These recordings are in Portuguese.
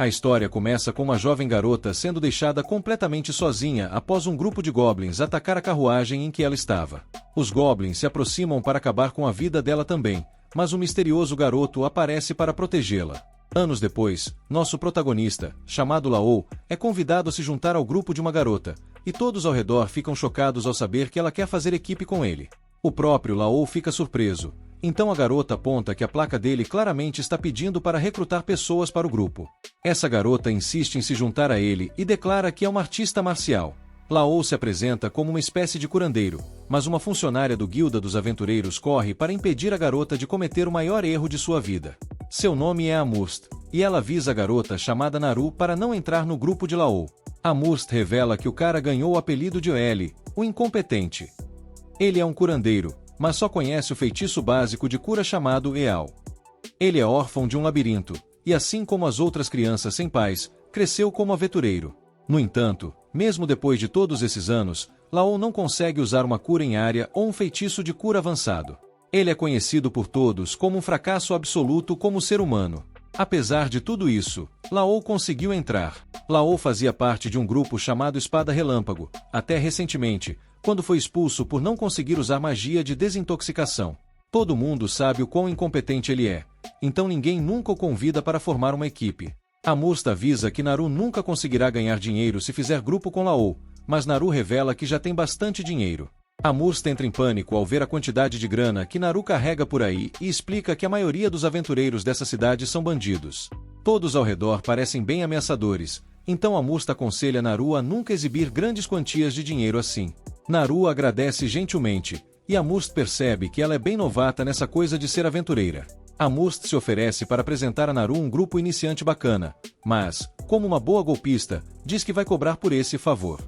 A história começa com uma jovem garota sendo deixada completamente sozinha após um grupo de goblins atacar a carruagem em que ela estava. Os goblins se aproximam para acabar com a vida dela também, mas um misterioso garoto aparece para protegê-la. Anos depois, nosso protagonista, chamado Laou, é convidado a se juntar ao grupo de uma garota, e todos ao redor ficam chocados ao saber que ela quer fazer equipe com ele. O próprio Laou fica surpreso, então a garota aponta que a placa dele claramente está pedindo para recrutar pessoas para o grupo. Essa garota insiste em se juntar a ele e declara que é uma artista marcial. Laou se apresenta como uma espécie de curandeiro, mas uma funcionária do Guilda dos Aventureiros corre para impedir a garota de cometer o maior erro de sua vida. Seu nome é Amurst, e ela avisa a garota chamada Naru para não entrar no grupo de Laou. Amurst revela que o cara ganhou o apelido de Oeli, o incompetente. Ele é um curandeiro, mas só conhece o feitiço básico de cura chamado Eal. Ele é órfão de um labirinto, e assim como as outras crianças sem pais, cresceu como aventureiro. No entanto, mesmo depois de todos esses anos, Laou não consegue usar uma cura em área ou um feitiço de cura avançado. Ele é conhecido por todos como um fracasso absoluto como ser humano. Apesar de tudo isso, Laou conseguiu entrar. Laou fazia parte de um grupo chamado Espada Relâmpago, até recentemente, quando foi expulso por não conseguir usar magia de desintoxicação. Todo mundo sabe o quão incompetente ele é, então ninguém nunca o convida para formar uma equipe. Amurst avisa que Naru nunca conseguirá ganhar dinheiro se fizer grupo com Laou, mas Naru revela que já tem bastante dinheiro. Amurst entra em pânico ao ver a quantidade de grana que Naru carrega por aí e explica que a maioria dos aventureiros dessa cidade são bandidos. Todos ao redor parecem bem ameaçadores, então Amurst aconselha Naru a nunca exibir grandes quantias de dinheiro assim. Naru agradece gentilmente, e Amurst percebe que ela é bem novata nessa coisa de ser aventureira. Amurst se oferece para apresentar a Naru um grupo iniciante bacana, mas, como uma boa golpista, diz que vai cobrar por esse favor.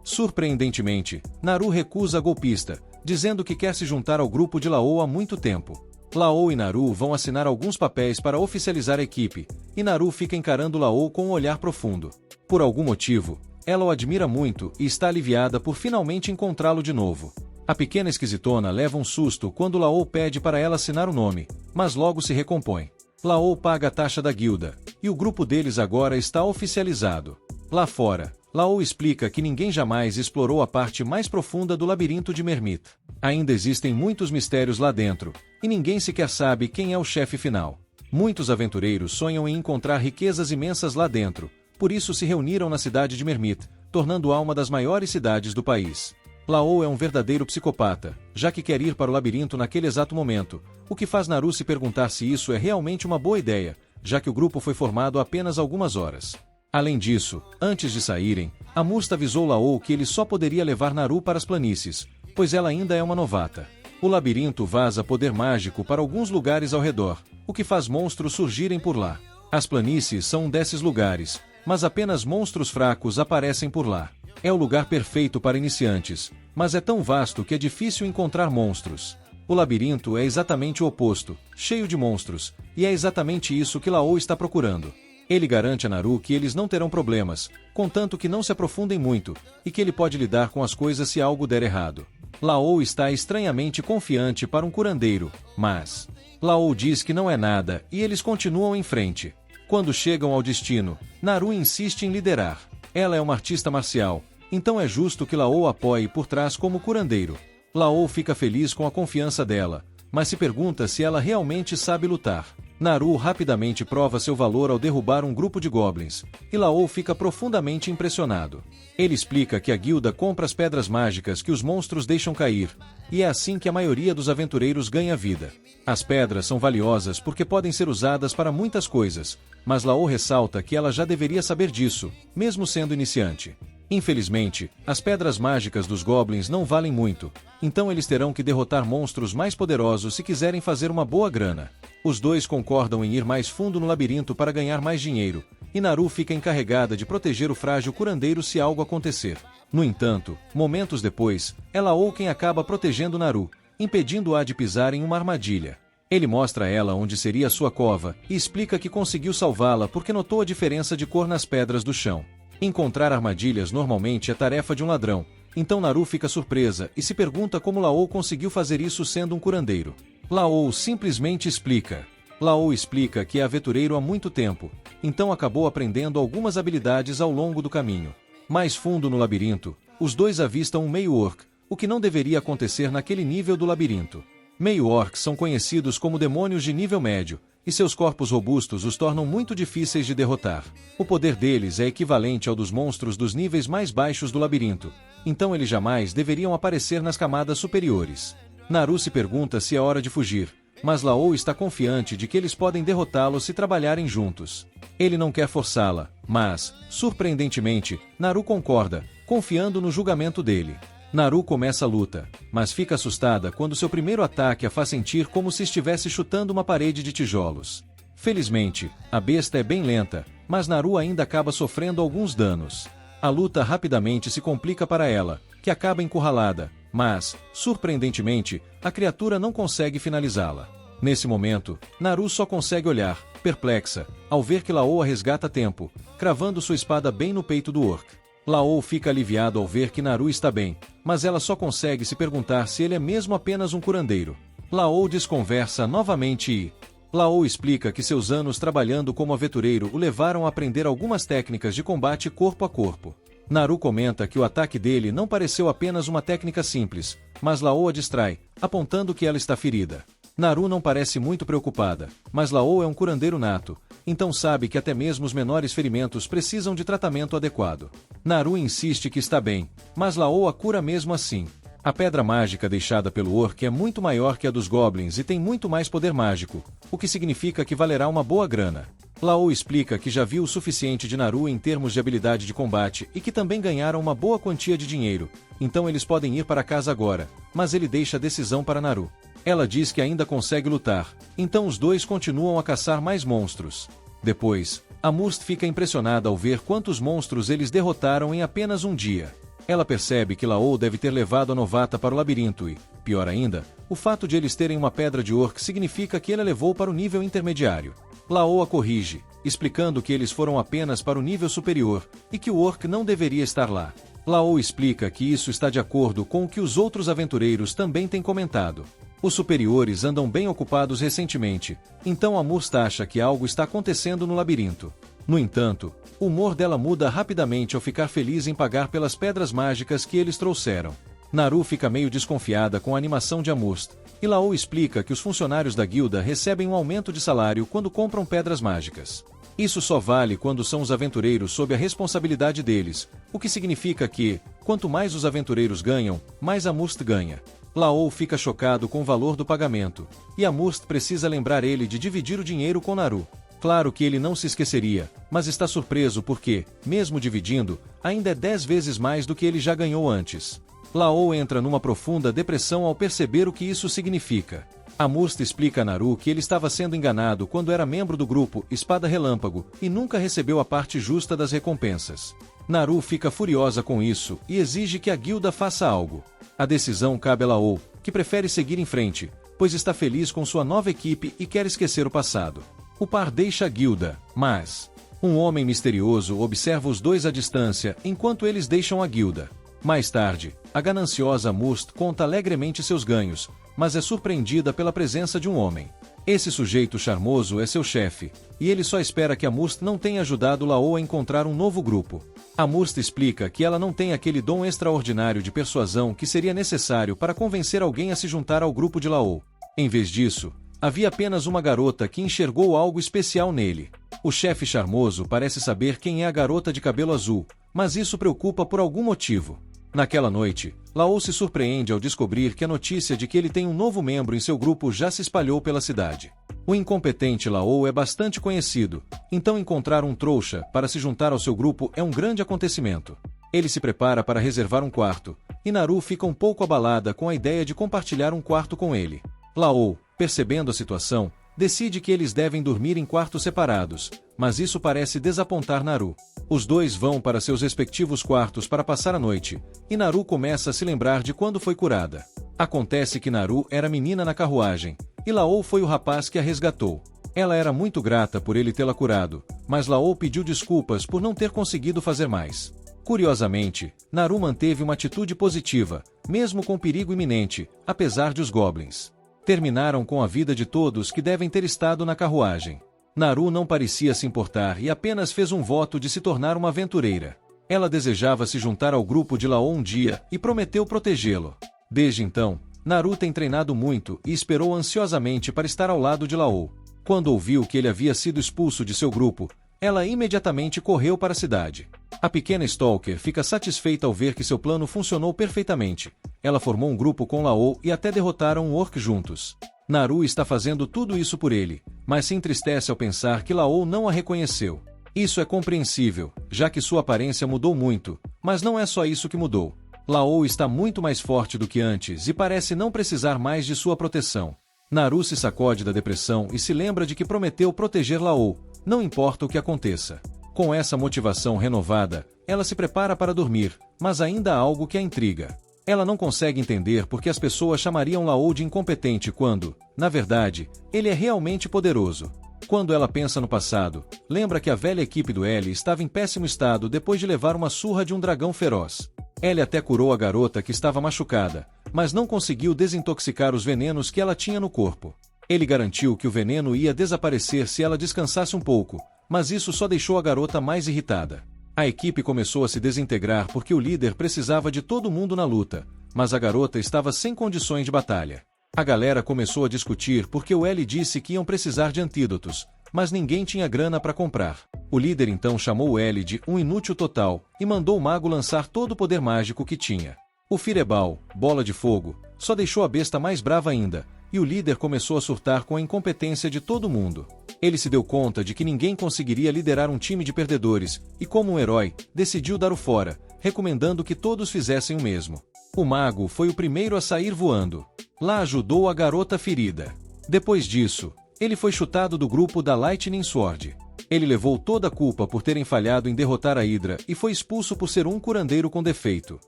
Surpreendentemente, Naru recusa a golpista, dizendo que quer se juntar ao grupo de Laou há muito tempo. Laou e Naru vão assinar alguns papéis para oficializar a equipe, e Naru fica encarando Laou com um olhar profundo. Por algum motivo, ela o admira muito e está aliviada por finalmente encontrá-lo de novo. A pequena esquisitona leva um susto quando Laou pede para ela assinar o nome, mas logo se recompõe. Laou paga a taxa da guilda, e o grupo deles agora está oficializado. Lá fora, Laou explica que ninguém jamais explorou a parte mais profunda do labirinto de Mermit. Ainda existem muitos mistérios lá dentro, e ninguém sequer sabe quem é o chefe final. Muitos aventureiros sonham em encontrar riquezas imensas lá dentro, por isso se reuniram na cidade de Mermit, tornando-a uma das maiores cidades do país. Laou é um verdadeiro psicopata, já que quer ir para o labirinto naquele exato momento, o que faz Naru se perguntar se isso é realmente uma boa ideia, já que o grupo foi formado há apenas algumas horas. Além disso, antes de saírem, Amurst avisou Laou que ele só poderia levar Naru para as planícies, pois ela ainda é uma novata. O labirinto vaza poder mágico para alguns lugares ao redor, o que faz monstros surgirem por lá. As planícies são um desses lugares, mas apenas monstros fracos aparecem por lá. É o lugar perfeito para iniciantes, mas é tão vasto que é difícil encontrar monstros. O labirinto é exatamente o oposto, cheio de monstros, e é exatamente isso que Laou está procurando. Ele garante a Naru que eles não terão problemas, contanto que não se aprofundem muito, e que ele pode lidar com as coisas se algo der errado. Laou está estranhamente confiante para um curandeiro, mas Laou diz que não é nada e eles continuam em frente. Quando chegam ao destino, Naru insiste em liderar. Ela é uma artista marcial, então é justo que Laou apoie por trás como curandeiro. Laou fica feliz com a confiança dela, mas se pergunta se ela realmente sabe lutar. Naru rapidamente prova seu valor ao derrubar um grupo de goblins, e Laou fica profundamente impressionado. Ele explica que a guilda compra as pedras mágicas que os monstros deixam cair, e é assim que a maioria dos aventureiros ganha vida. As pedras são valiosas porque podem ser usadas para muitas coisas, mas Laou ressalta que ela já deveria saber disso, mesmo sendo iniciante. Infelizmente, as pedras mágicas dos goblins não valem muito, então eles terão que derrotar monstros mais poderosos se quiserem fazer uma boa grana. Os dois concordam em ir mais fundo no labirinto para ganhar mais dinheiro, e Naru fica encarregada de proteger o frágil curandeiro se algo acontecer. No entanto, momentos depois, é Laou quem acaba protegendo Naru, impedindo-a de pisar em uma armadilha. Ele mostra a ela onde seria sua cova, e explica que conseguiu salvá-la porque notou a diferença de cor nas pedras do chão. Encontrar armadilhas normalmente é tarefa de um ladrão, então Naru fica surpresa e se pergunta como Laou conseguiu fazer isso sendo um curandeiro. Laou simplesmente explica. Laou explica que é aventureiro há muito tempo, então acabou aprendendo algumas habilidades ao longo do caminho. Mais fundo no labirinto, os dois avistam um meio-orc, o que não deveria acontecer naquele nível do labirinto. Meio-orcs são conhecidos como demônios de nível médio, e seus corpos robustos os tornam muito difíceis de derrotar. O poder deles é equivalente ao dos monstros dos níveis mais baixos do labirinto, então eles jamais deveriam aparecer nas camadas superiores. Naru se pergunta se é hora de fugir, mas Laou está confiante de que eles podem derrotá-lo se trabalharem juntos. Ele não quer forçá-la, mas, surpreendentemente, Naru concorda, confiando no julgamento dele. Naru começa a luta, mas fica assustada quando seu primeiro ataque a faz sentir como se estivesse chutando uma parede de tijolos. Felizmente, a besta é bem lenta, mas Naru ainda acaba sofrendo alguns danos. A luta rapidamente se complica para ela, que acaba encurralada, mas, surpreendentemente, a criatura não consegue finalizá-la. Nesse momento, Naru só consegue olhar, perplexa, ao ver que Laou a resgata a tempo, cravando sua espada bem no peito do orc. Laou fica aliviado ao ver que Naru está bem, mas ela só consegue se perguntar se ele é mesmo apenas um curandeiro. Laou desconversa novamente e... Laou explica que seus anos trabalhando como aventureiro o levaram a aprender algumas técnicas de combate corpo a corpo. Naru comenta que o ataque dele não pareceu apenas uma técnica simples, mas Laou a distrai, apontando que ela está ferida. Naru não parece muito preocupada, mas Laou é um curandeiro nato, então sabe que até mesmo os menores ferimentos precisam de tratamento adequado. Naru insiste que está bem, mas Laou a cura mesmo assim. A pedra mágica deixada pelo orc é muito maior que a dos goblins e tem muito mais poder mágico, o que significa que valerá uma boa grana. Laou explica que já viu o suficiente de Naru em termos de habilidade de combate e que também ganharam uma boa quantia de dinheiro, então eles podem ir para casa agora, mas ele deixa a decisão para Naru. Ela diz que ainda consegue lutar, então os dois continuam a caçar mais monstros. Depois, a Must fica impressionada ao ver quantos monstros eles derrotaram em apenas um dia. Ela percebe que Laou deve ter levado a novata para o labirinto e, pior ainda, o fato de eles terem uma pedra de orc significa que ele a levou para o nível intermediário. Laou a corrige, explicando que eles foram apenas para o nível superior e que o orc não deveria estar lá. Laou explica que isso está de acordo com o que os outros aventureiros também têm comentado. Os superiores andam bem ocupados recentemente, então a Must acha que algo está acontecendo no labirinto. No entanto, o humor dela muda rapidamente ao ficar feliz em pagar pelas pedras mágicas que eles trouxeram. Naru fica meio desconfiada com a animação de Amust, e Laou explica que os funcionários da guilda recebem um aumento de salário quando compram pedras mágicas. Isso só vale quando são os aventureiros sob a responsabilidade deles, o que significa que, quanto mais os aventureiros ganham, mais Amust ganha. Laou fica chocado com o valor do pagamento, e Amust precisa lembrar ele de dividir o dinheiro com Naru. Claro que ele não se esqueceria, mas está surpreso porque, mesmo dividindo, ainda é 10 vezes mais do que ele já ganhou antes. Laou entra numa profunda depressão ao perceber o que isso significa. Amust explica a Naru que ele estava sendo enganado quando era membro do grupo Espada Relâmpago e nunca recebeu a parte justa das recompensas. Naru fica furiosa com isso e exige que a guilda faça algo. A decisão cabe a Laou, que prefere seguir em frente, pois está feliz com sua nova equipe e quer esquecer o passado. O par deixa a guilda, mas... um homem misterioso observa os dois à distância enquanto eles deixam a guilda. Mais tarde, a gananciosa Must conta alegremente seus ganhos, mas é surpreendida pela presença de um homem. Esse sujeito charmoso é seu chefe, e ele só espera que a Must não tenha ajudado Laou a encontrar um novo grupo. A Must explica que ela não tem aquele dom extraordinário de persuasão que seria necessário para convencer alguém a se juntar ao grupo de Laou. Em vez disso, havia apenas uma garota que enxergou algo especial nele. O chefe charmoso parece saber quem é a garota de cabelo azul, mas isso preocupa por algum motivo. Naquela noite, Laou se surpreende ao descobrir que a notícia de que ele tem um novo membro em seu grupo já se espalhou pela cidade. O incompetente Laou é bastante conhecido, então encontrar um trouxa para se juntar ao seu grupo é um grande acontecimento. Ele se prepara para reservar um quarto, e Naru fica um pouco abalada com a ideia de compartilhar um quarto com ele. Laou, percebendo a situação, decide que eles devem dormir em quartos separados, mas isso parece desapontar Naru. Os dois vão para seus respectivos quartos para passar a noite, e Naru começa a se lembrar de quando foi curada. Acontece que Naru era menina na carruagem, e Laou foi o rapaz que a resgatou. Ela era muito grata por ele tê-la curado, mas Laou pediu desculpas por não ter conseguido fazer mais. Curiosamente, Naru manteve uma atitude positiva, mesmo com perigo iminente, apesar de os goblins. Terminaram com a vida de todos que devem ter estado na carruagem. Naru não parecia se importar e apenas fez um voto de se tornar uma aventureira. Ela desejava se juntar ao grupo de Lao um dia e prometeu protegê-lo. Desde então, Naru tem treinado muito e esperou ansiosamente para estar ao lado de Lao. Quando ouviu que ele havia sido expulso de seu grupo, ela imediatamente correu para a cidade. A pequena Stalker fica satisfeita ao ver que seu plano funcionou perfeitamente. Ela formou um grupo com Lao e até derrotaram um orc juntos. Naru está fazendo tudo isso por ele, mas se entristece ao pensar que Lao não a reconheceu. Isso é compreensível, já que sua aparência mudou muito, mas não é só isso que mudou. Lao está muito mais forte do que antes e parece não precisar mais de sua proteção. Naru se sacode da depressão e se lembra de que prometeu proteger Lao, não importa o que aconteça. Com essa motivação renovada, ela se prepara para dormir, mas ainda há algo que a intriga. Ela não consegue entender por que as pessoas chamariam Lao de incompetente quando, na verdade, ele é realmente poderoso. Quando ela pensa no passado, lembra que a velha equipe do L estava em péssimo estado depois de levar uma surra de um dragão feroz. L até curou a garota que estava machucada, mas não conseguiu desintoxicar os venenos que ela tinha no corpo. Ele garantiu que o veneno ia desaparecer se ela descansasse um pouco, mas isso só deixou a garota mais irritada. A equipe começou a se desintegrar porque o líder precisava de todo mundo na luta, mas a garota estava sem condições de batalha. A galera começou a discutir porque o L disse que iam precisar de antídotos, mas ninguém tinha grana para comprar. O líder então chamou o L de um inútil total e mandou o mago lançar todo o poder mágico que tinha. O Fireball, bola de fogo, só deixou a besta mais brava ainda, e o líder começou a surtar com a incompetência de todo mundo. Ele se deu conta de que ninguém conseguiria liderar um time de perdedores, e como um herói, decidiu dar o fora, recomendando que todos fizessem o mesmo. O mago foi o primeiro a sair voando. Lá ajudou a garota ferida. Depois disso, ele foi chutado do grupo da Lightning Sword. Ele levou toda a culpa por terem falhado em derrotar a Hydra e foi expulso por ser um curandeiro com defeito.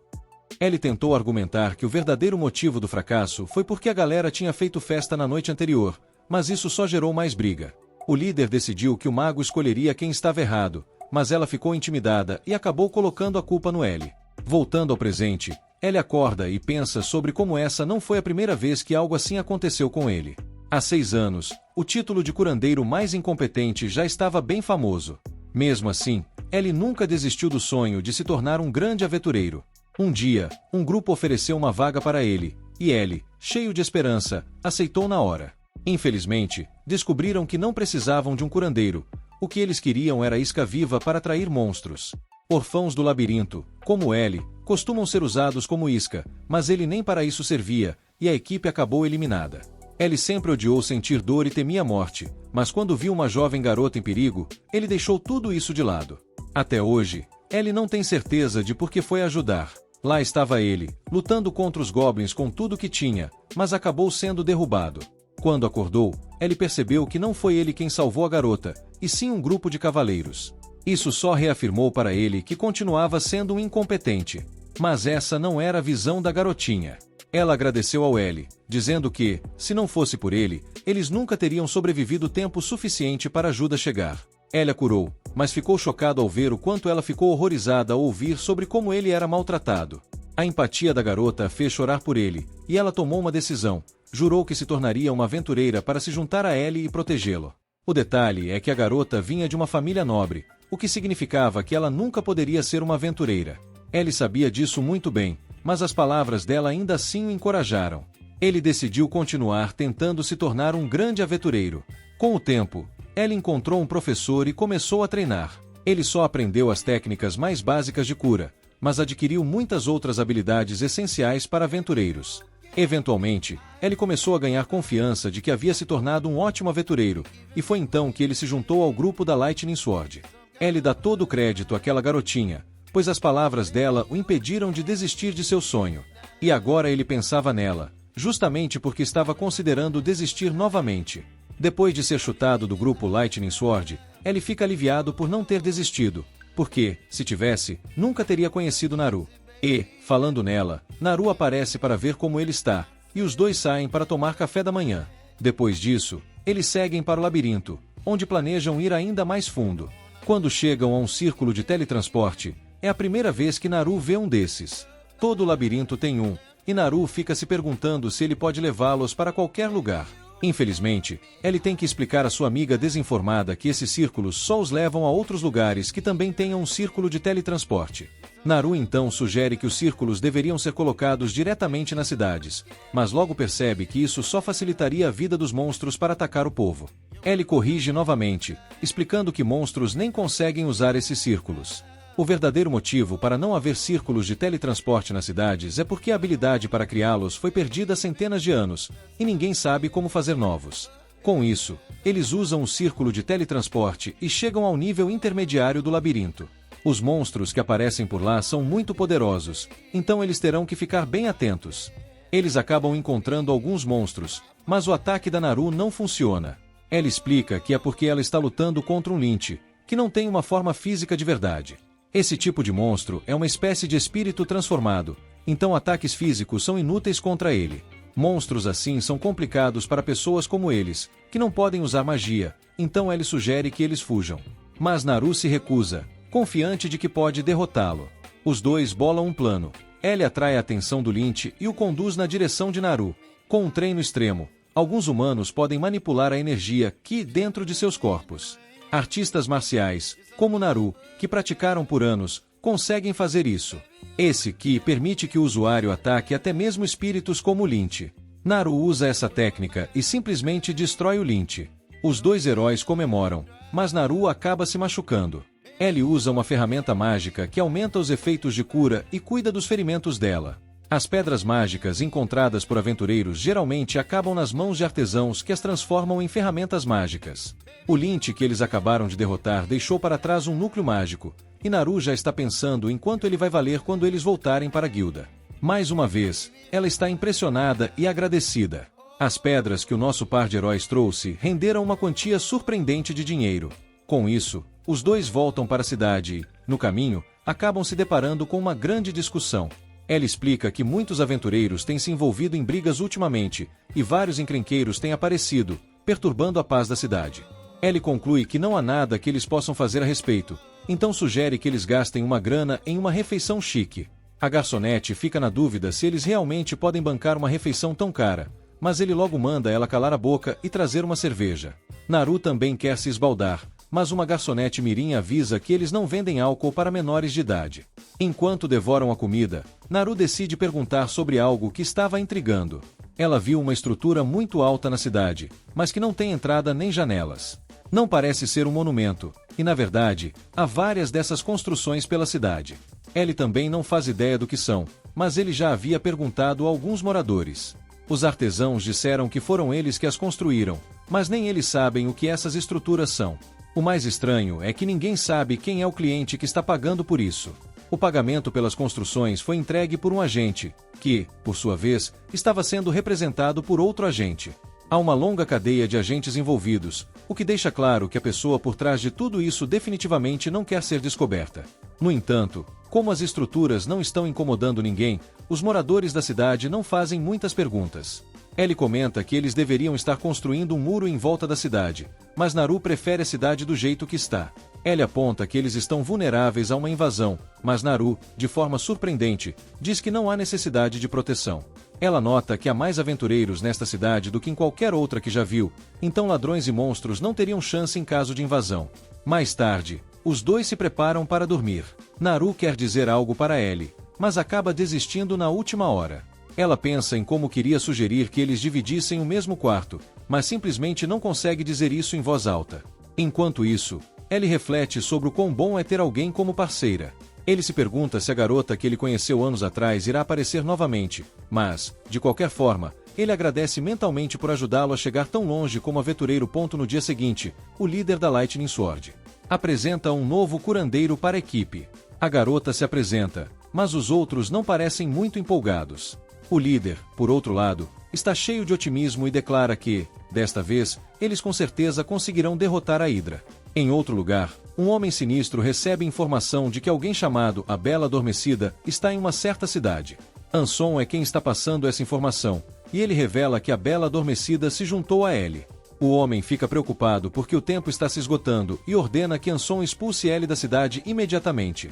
Ele tentou argumentar que o verdadeiro motivo do fracasso foi porque a galera tinha feito festa na noite anterior, mas isso só gerou mais briga. O líder decidiu que o mago escolheria quem estava errado, mas ela ficou intimidada e acabou colocando a culpa no L. Voltando ao presente, ele acorda e pensa sobre como essa não foi a primeira vez que algo assim aconteceu com ele. Há 6 anos, o título de curandeiro mais incompetente já estava bem famoso. Mesmo assim, ele nunca desistiu do sonho de se tornar um grande aventureiro. Um dia, um grupo ofereceu uma vaga para ele, e ele, cheio de esperança, aceitou na hora. Infelizmente, descobriram que não precisavam de um curandeiro. O que eles queriam era isca viva para atrair monstros. Orfãos do labirinto, como ele, costumam ser usados como isca, mas ele nem para isso servia, e a equipe acabou eliminada. Ele sempre odiou sentir dor e temia a morte, mas quando viu uma jovem garota em perigo, ele deixou tudo isso de lado. Até hoje, ele não tem certeza de por que foi ajudar. Lá estava ele, lutando contra os goblins com tudo que tinha, mas acabou sendo derrubado. Quando acordou, ele percebeu que não foi ele quem salvou a garota, e sim um grupo de cavaleiros. Isso só reafirmou para ele que continuava sendo um incompetente. Mas essa não era a visão da garotinha. Ela agradeceu ao L, dizendo que, se não fosse por ele, eles nunca teriam sobrevivido tempo suficiente para a ajuda chegar. Ela curou, mas ficou chocado ao ver o quanto ela ficou horrorizada ao ouvir sobre como ele era maltratado. A empatia da garota fez chorar por ele, e ela tomou uma decisão. Jurou que se tornaria uma aventureira para se juntar a Ellie e protegê-lo. O detalhe é que a garota vinha de uma família nobre, o que significava que ela nunca poderia ser uma aventureira. Ellie sabia disso muito bem, mas as palavras dela ainda assim o encorajaram. Ele decidiu continuar tentando se tornar um grande aventureiro. Com o tempo, Ellie encontrou um professor e começou a treinar. Ele só aprendeu as técnicas mais básicas de cura, mas adquiriu muitas outras habilidades essenciais para aventureiros. Eventualmente, ele começou a ganhar confiança de que havia se tornado um ótimo aventureiro, e foi então que ele se juntou ao grupo da Lightning Sword. Ele dá todo o crédito àquela garotinha, pois as palavras dela o impediram de desistir de seu sonho. E agora ele pensava nela, justamente porque estava considerando desistir novamente. Depois de ser chutado do grupo Lightning Sword, ele fica aliviado por não ter desistido, porque, se tivesse, nunca teria conhecido Naru. E, falando nela, Naru aparece para ver como ele está, e os dois saem para tomar café da manhã. Depois disso, eles seguem para o labirinto, onde planejam ir ainda mais fundo. Quando chegam a um círculo de teletransporte, é a primeira vez que Naru vê um desses. Todo o labirinto tem um, e Naru fica se perguntando se ele pode levá-los para qualquer lugar. Infelizmente, Ellie tem que explicar à sua amiga desinformada que esses círculos só os levam a outros lugares que também tenham um círculo de teletransporte. Naru então sugere que os círculos deveriam ser colocados diretamente nas cidades, mas logo percebe que isso só facilitaria a vida dos monstros para atacar o povo. Ellie corrige novamente, explicando que monstros nem conseguem usar esses círculos. O verdadeiro motivo para não haver círculos de teletransporte nas cidades é porque a habilidade para criá-los foi perdida há centenas de anos, e ninguém sabe como fazer novos. Com isso, eles usam o círculo de teletransporte e chegam ao nível intermediário do labirinto. Os monstros que aparecem por lá são muito poderosos, então eles terão que ficar bem atentos. Eles acabam encontrando alguns monstros, mas o ataque da Naru não funciona. Ela explica que é porque ela está lutando contra um Lynch, que não tem uma forma física de verdade. Esse tipo de monstro é uma espécie de espírito transformado, então ataques físicos são inúteis contra ele. Monstros assim são complicados para pessoas como eles, que não podem usar magia, então ele sugere que eles fujam. Mas Naru se recusa, confiante de que pode derrotá-lo. Os dois bolam um plano. Ellie atrai a atenção do Lynch e o conduz na direção de Naru. Com um treino extremo, alguns humanos podem manipular a energia que dentro de seus corpos. Artistas marciais, como Naru, que praticaram por anos, conseguem fazer isso. Esse Ki permite que o usuário ataque até mesmo espíritos como o Lynch. Naru usa essa técnica e simplesmente destrói o Lynch. Os dois heróis comemoram, mas Naru acaba se machucando. Ellie usa uma ferramenta mágica que aumenta os efeitos de cura e cuida dos ferimentos dela. As pedras mágicas encontradas por aventureiros geralmente acabam nas mãos de artesãos que as transformam em ferramentas mágicas. O Lynch que eles acabaram de derrotar deixou para trás um núcleo mágico, e Naru já está pensando em quanto ele vai valer quando eles voltarem para a guilda. Mais uma vez, ela está impressionada e agradecida. As pedras que o nosso par de heróis trouxe renderam uma quantia surpreendente de dinheiro. Com isso, os dois voltam para a cidade e, no caminho, acabam se deparando com uma grande discussão. Ela explica que muitos aventureiros têm se envolvido em brigas ultimamente, e vários encrenqueiros têm aparecido, perturbando a paz da cidade. Ellie conclui que não há nada que eles possam fazer a respeito, então sugere que eles gastem uma grana em uma refeição chique. A garçonete fica na dúvida se eles realmente podem bancar uma refeição tão cara, mas ele logo manda ela calar a boca e trazer uma cerveja. Naru também quer se esbaldar, mas uma garçonete mirim avisa que eles não vendem álcool para menores de idade. Enquanto devoram a comida, Naru decide perguntar sobre algo que estava a intrigando. Ela viu uma estrutura muito alta na cidade, mas que não tem entrada nem janelas. Não parece ser um monumento, e na verdade, há várias dessas construções pela cidade. Ellie também não faz ideia do que são, mas ele já havia perguntado a alguns moradores. Os artesãos disseram que foram eles que as construíram, mas nem eles sabem o que essas estruturas são. O mais estranho é que ninguém sabe quem é o cliente que está pagando por isso. O pagamento pelas construções foi entregue por um agente, que, por sua vez, estava sendo representado por outro agente. Há uma longa cadeia de agentes envolvidos, o que deixa claro que a pessoa por trás de tudo isso definitivamente não quer ser descoberta. No entanto, como as estruturas não estão incomodando ninguém, os moradores da cidade não fazem muitas perguntas. Ellie comenta que eles deveriam estar construindo um muro em volta da cidade, mas Naru prefere a cidade do jeito que está. Ellie aponta que eles estão vulneráveis a uma invasão, mas Naru, de forma surpreendente, diz que não há necessidade de proteção. Ela nota que há mais aventureiros nesta cidade do que em qualquer outra que já viu, então ladrões e monstros não teriam chance em caso de invasão. Mais tarde, os dois se preparam para dormir. Naru quer dizer algo para Ellie, mas acaba desistindo na última hora. Ela pensa em como queria sugerir que eles dividissem o mesmo quarto, mas simplesmente não consegue dizer isso em voz alta. Enquanto isso, Ellie reflete sobre o quão bom é ter alguém como parceira. Ele se pergunta se a garota que ele conheceu anos atrás irá aparecer novamente, mas, de qualquer forma, ele agradece mentalmente por ajudá-lo a chegar tão longe como aventureiro. No dia seguinte, o líder da Lightning Sword apresenta um novo curandeiro para a equipe. A garota se apresenta, mas os outros não parecem muito empolgados. O líder, por outro lado, está cheio de otimismo e declara que, desta vez, eles com certeza conseguirão derrotar a Hydra. Em outro lugar, um homem sinistro recebe informação de que alguém chamado a Bela Adormecida está em uma certa cidade. Anson é quem está passando essa informação, e ele revela que a Bela Adormecida se juntou a Ellie. O homem fica preocupado porque o tempo está se esgotando e ordena que Anson expulse Ellie da cidade imediatamente.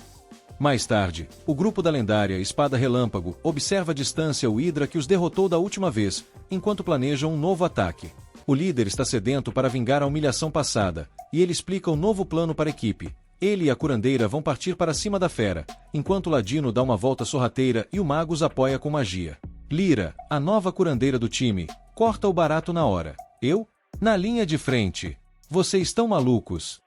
Mais tarde, o grupo da lendária Espada Relâmpago observa à distância o Hydra que os derrotou da última vez, enquanto planejam um novo ataque. O líder está sedento para vingar a humilhação passada, e ele explica o novo plano para a equipe. Ele e a curandeira vão partir para cima da fera, enquanto o ladino dá uma volta sorrateira e o mago os apoia com magia. Lyra, a nova curandeira do time, corta o barato na hora. Eu? Na linha de frente. Vocês estão malucos?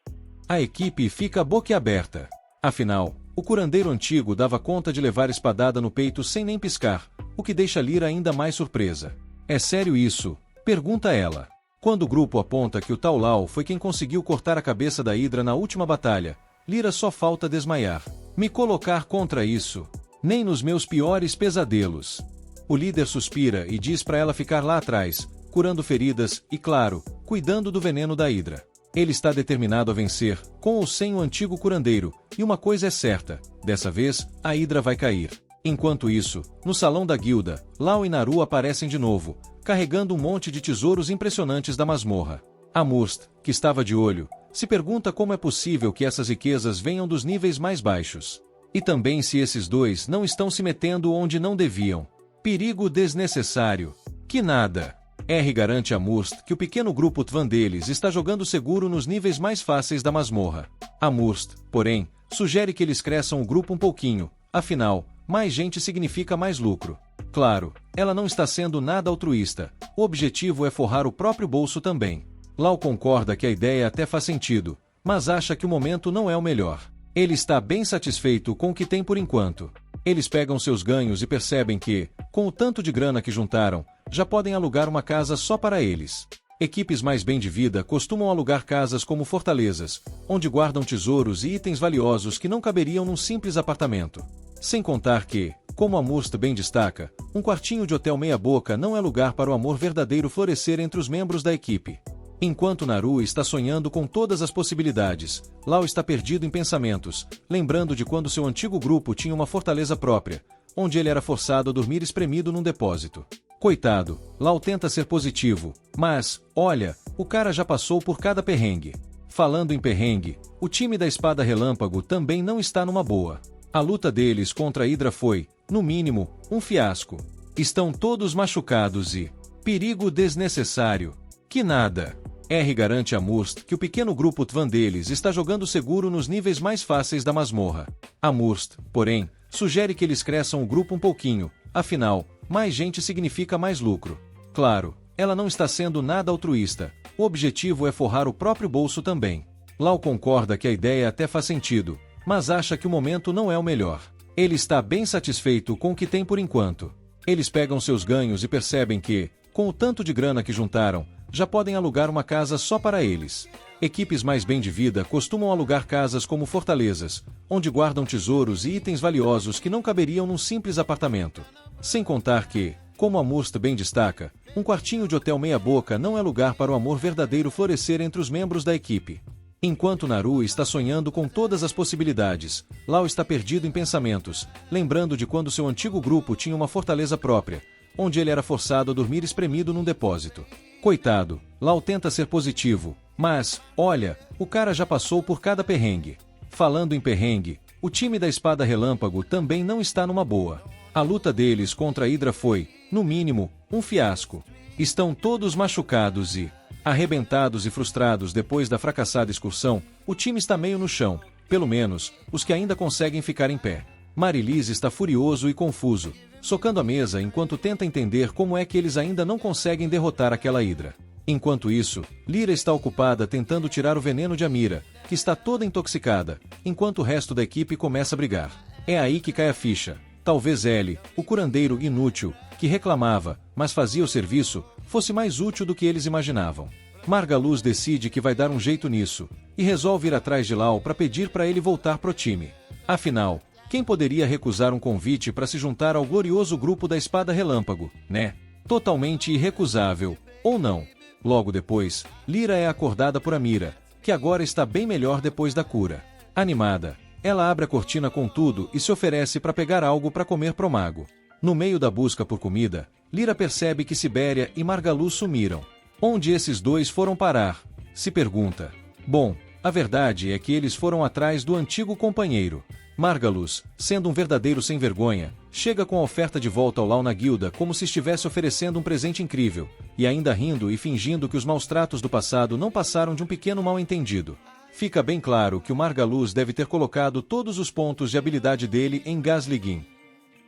A equipe fica boquiaberta. Afinal, o curandeiro antigo dava conta de levar espadada no peito sem nem piscar, o que deixa Lyra ainda mais surpresa. É sério isso? Pergunta ela. Quando o grupo aponta que o tal Lau foi quem conseguiu cortar a cabeça da Hidra na última batalha, Lyra só falta desmaiar. Me colocar contra isso? Nem nos meus piores pesadelos. O líder suspira e diz para ela ficar lá atrás, curando feridas e, claro, cuidando do veneno da Hidra. Ele está determinado a vencer, com ou sem o antigo curandeiro, e uma coisa é certa, dessa vez, a Hidra vai cair. Enquanto isso, no salão da guilda, Lau e Naru aparecem de novo, carregando um monte de tesouros impressionantes da masmorra. Amurst, que estava de olho, se pergunta como é possível que essas riquezas venham dos níveis mais baixos. E também se esses dois não estão se metendo onde não deviam. Perigo desnecessário. Que nada. R garante a Amurst que o pequeno grupo Tvan deles está jogando seguro nos níveis mais fáceis da masmorra. Amurst, porém, sugere que eles cresçam o grupo um pouquinho, afinal, mais gente significa mais lucro. Claro, ela não está sendo nada altruísta, o objetivo é forrar o próprio bolso também. Lau concorda que a ideia até faz sentido, mas acha que o momento não é o melhor. Ele está bem satisfeito com o que tem por enquanto. Eles pegam seus ganhos e percebem que, com o tanto de grana que juntaram, já podem alugar uma casa só para eles. Equipes mais bem de vida costumam alugar casas como fortalezas, onde guardam tesouros e itens valiosos que não caberiam num simples apartamento. Sem contar que, como Amurst bem destaca, um quartinho de hotel meia-boca não é lugar para o amor verdadeiro florescer entre os membros da equipe. Enquanto Naru está sonhando com todas as possibilidades, Lau está perdido em pensamentos, lembrando de quando seu antigo grupo tinha uma fortaleza própria, onde ele era forçado a dormir espremido num depósito. Coitado, Lau tenta ser positivo, mas, olha, o cara já passou por cada perrengue. Falando em perrengue, o time da Espada Relâmpago também não está numa boa. A luta deles contra a Hidra foi, no mínimo, um fiasco. Estão todos machucados e... perigo desnecessário. Que nada. R garante a Amurst que o pequeno grupo Tvan deles está jogando seguro nos níveis mais fáceis da masmorra. Amurst, porém, sugere que eles cresçam o grupo um pouquinho, afinal, mais gente significa mais lucro. Claro, ela não está sendo nada altruísta, o objetivo é forrar o próprio bolso também. Lau concorda que a ideia até faz sentido, mas acha que o momento não é o melhor. Ele está bem satisfeito com o que tem por enquanto. Eles pegam seus ganhos e percebem que, com o tanto de grana que juntaram, já podem alugar uma casa só para eles. Equipes mais bem de vida costumam alugar casas como fortalezas, onde guardam tesouros e itens valiosos que não caberiam num simples apartamento. Sem contar que, como Amurst bem destaca, um quartinho de hotel meia-boca não é lugar para o amor verdadeiro florescer entre os membros da equipe. Enquanto Naru está sonhando com todas as possibilidades, Lau está perdido em pensamentos, lembrando de quando seu antigo grupo tinha uma fortaleza própria, onde ele era forçado a dormir espremido num depósito. Coitado, Lau tenta ser positivo, mas, olha, o cara já passou por cada perrengue. Falando em perrengue, o time da Espada Relâmpago também não está numa boa. A luta deles contra a Hidra foi, no mínimo, um fiasco. Estão todos machucados e, arrebentados e frustrados depois da fracassada excursão, o time está meio no chão, pelo menos, os que ainda conseguem ficar em pé. Marilis está furioso e confuso, socando a mesa enquanto tenta entender como é que eles ainda não conseguem derrotar aquela Hidra. Enquanto isso, Lyra está ocupada tentando tirar o veneno de Amira, que está toda intoxicada, enquanto o resto da equipe começa a brigar. É aí que cai a ficha. Talvez ele, o curandeiro inútil, que reclamava, mas fazia o serviço, fosse mais útil do que eles imaginavam. Margaluz decide que vai dar um jeito nisso, e resolve ir atrás de Lau para pedir para ele voltar pro time. Afinal, quem poderia recusar um convite para se juntar ao glorioso grupo da Espada Relâmpago, né? Totalmente irrecusável, ou não? Logo depois, Lyra é acordada por Amira, que agora está bem melhor depois da cura. Animada, ela abre a cortina com tudo e se oferece para pegar algo para comer pro mago. No meio da busca por comida, Lyra percebe que Sibéria e Margaluz sumiram. Onde esses dois foram parar? Se pergunta. Bom, a verdade é que eles foram atrás do antigo companheiro. Margaluz, sendo um verdadeiro sem-vergonha, chega com a oferta de volta ao Lau na guilda como se estivesse oferecendo um presente incrível, e ainda rindo e fingindo que os maus-tratos do passado não passaram de um pequeno mal-entendido. Fica bem claro que o Margaluz deve ter colocado todos os pontos de habilidade dele em Gazligin.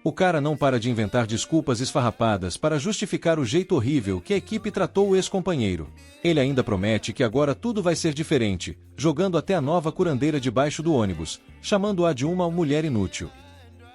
O cara não para de inventar desculpas esfarrapadas para justificar o jeito horrível que a equipe tratou o ex-companheiro. Ele ainda promete que agora tudo vai ser diferente, jogando até a nova curandeira debaixo do ônibus, chamando-a de uma mulher inútil.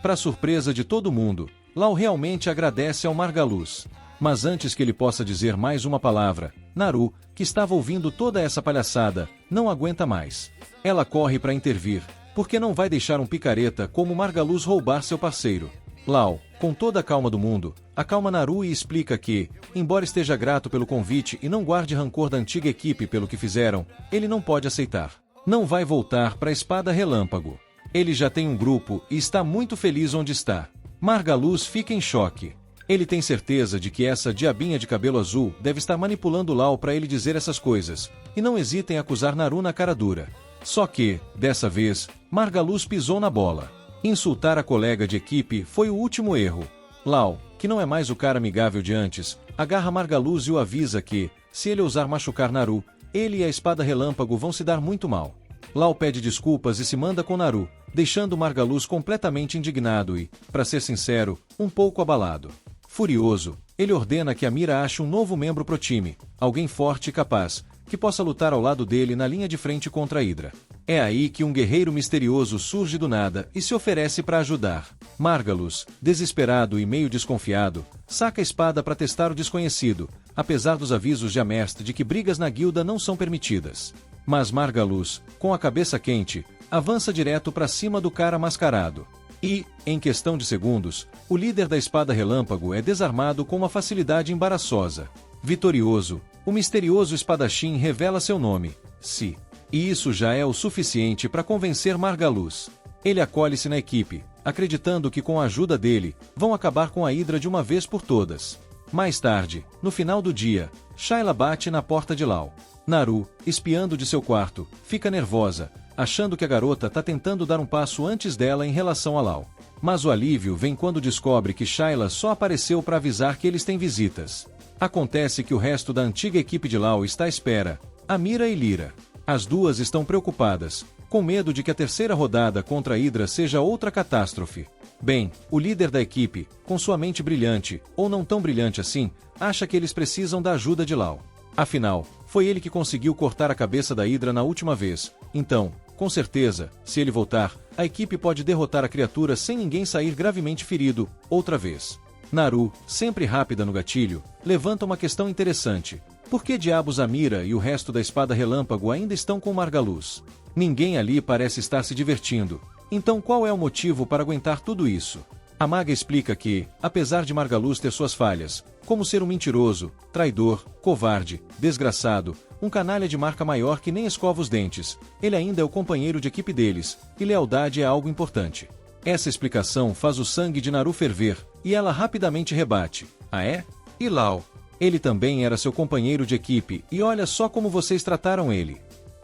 Para surpresa de todo mundo, Lau realmente agradece ao Margaluz. Mas antes que ele possa dizer mais uma palavra, Naru, que estava ouvindo toda essa palhaçada, não aguenta mais. Ela corre para intervir, porque não vai deixar um picareta como Margaluz roubar seu parceiro. Lau, com toda a calma do mundo, acalma Naru e explica que, embora esteja grato pelo convite e não guarde rancor da antiga equipe pelo que fizeram, ele não pode aceitar. Não vai voltar para a Espada Relâmpago. Ele já tem um grupo e está muito feliz onde está. Margaluz fica em choque. Ele tem certeza de que essa diabinha de cabelo azul deve estar manipulando Lau para ele dizer essas coisas, e não hesita em acusar Naru na cara dura. Só que, dessa vez, Margaluz pisou na bola. Insultar a colega de equipe foi o último erro. Lau, que não é mais o cara amigável de antes, agarra Margaluz e o avisa que, se ele ousar machucar Naru, ele e a Espada Relâmpago vão se dar muito mal. Lau pede desculpas e se manda com Naru, deixando Margaluz completamente indignado e, para ser sincero, um pouco abalado. Furioso, ele ordena que a Mira ache um novo membro pro time, alguém forte e capaz, que possa lutar ao lado dele na linha de frente contra a Hydra. É aí que um guerreiro misterioso surge do nada e se oferece para ajudar. Margaluz, desesperado e meio desconfiado, saca a espada para testar o desconhecido, apesar dos avisos de Amherst de que brigas na guilda não são permitidas. Mas Margaluz, com a cabeça quente, avança direto para cima do cara mascarado. E, em questão de segundos, o líder da Espada Relâmpago é desarmado com uma facilidade embaraçosa. Vitorioso, o misterioso espadachim revela seu nome, Si. E isso já é o suficiente para convencer Margaluz. Ele acolhe-se na equipe, acreditando que com a ajuda dele, vão acabar com a Hydra de uma vez por todas. Mais tarde, no final do dia, Shayla bate na porta de Lau. Naru, espiando de seu quarto, fica nervosa, achando que a garota tá tentando dar um passo antes dela em relação a Lau. Mas o alívio vem quando descobre que Shayla só apareceu para avisar que eles têm visitas. Acontece que o resto da antiga equipe de Lau está à espera, Amira e Lyra. As duas estão preocupadas, com medo de que a terceira rodada contra a Hydra seja outra catástrofe. Bem, o líder da equipe, com sua mente brilhante, ou não tão brilhante assim, acha que eles precisam da ajuda de Lau. Afinal, foi ele que conseguiu cortar a cabeça da Hydra na última vez, então, com certeza, se ele voltar, a equipe pode derrotar a criatura sem ninguém sair gravemente ferido, outra vez. Naru, sempre rápida no gatilho, levanta uma questão interessante. Por que diabos a Mira e o resto da Espada Relâmpago ainda estão com Margaluz? Ninguém ali parece estar se divertindo. Então qual é o motivo para aguentar tudo isso? A maga explica que, apesar de Margaluz ter suas falhas, como ser um mentiroso, traidor, covarde, desgraçado, um canalha de marca maior que nem escova os dentes, ele ainda é o companheiro de equipe deles, e lealdade é algo importante. Essa explicação faz o sangue de Naru ferver, e ela rapidamente rebate. Ah é? E Lau? Ele também era seu companheiro de equipe, e olha só como vocês trataram ele.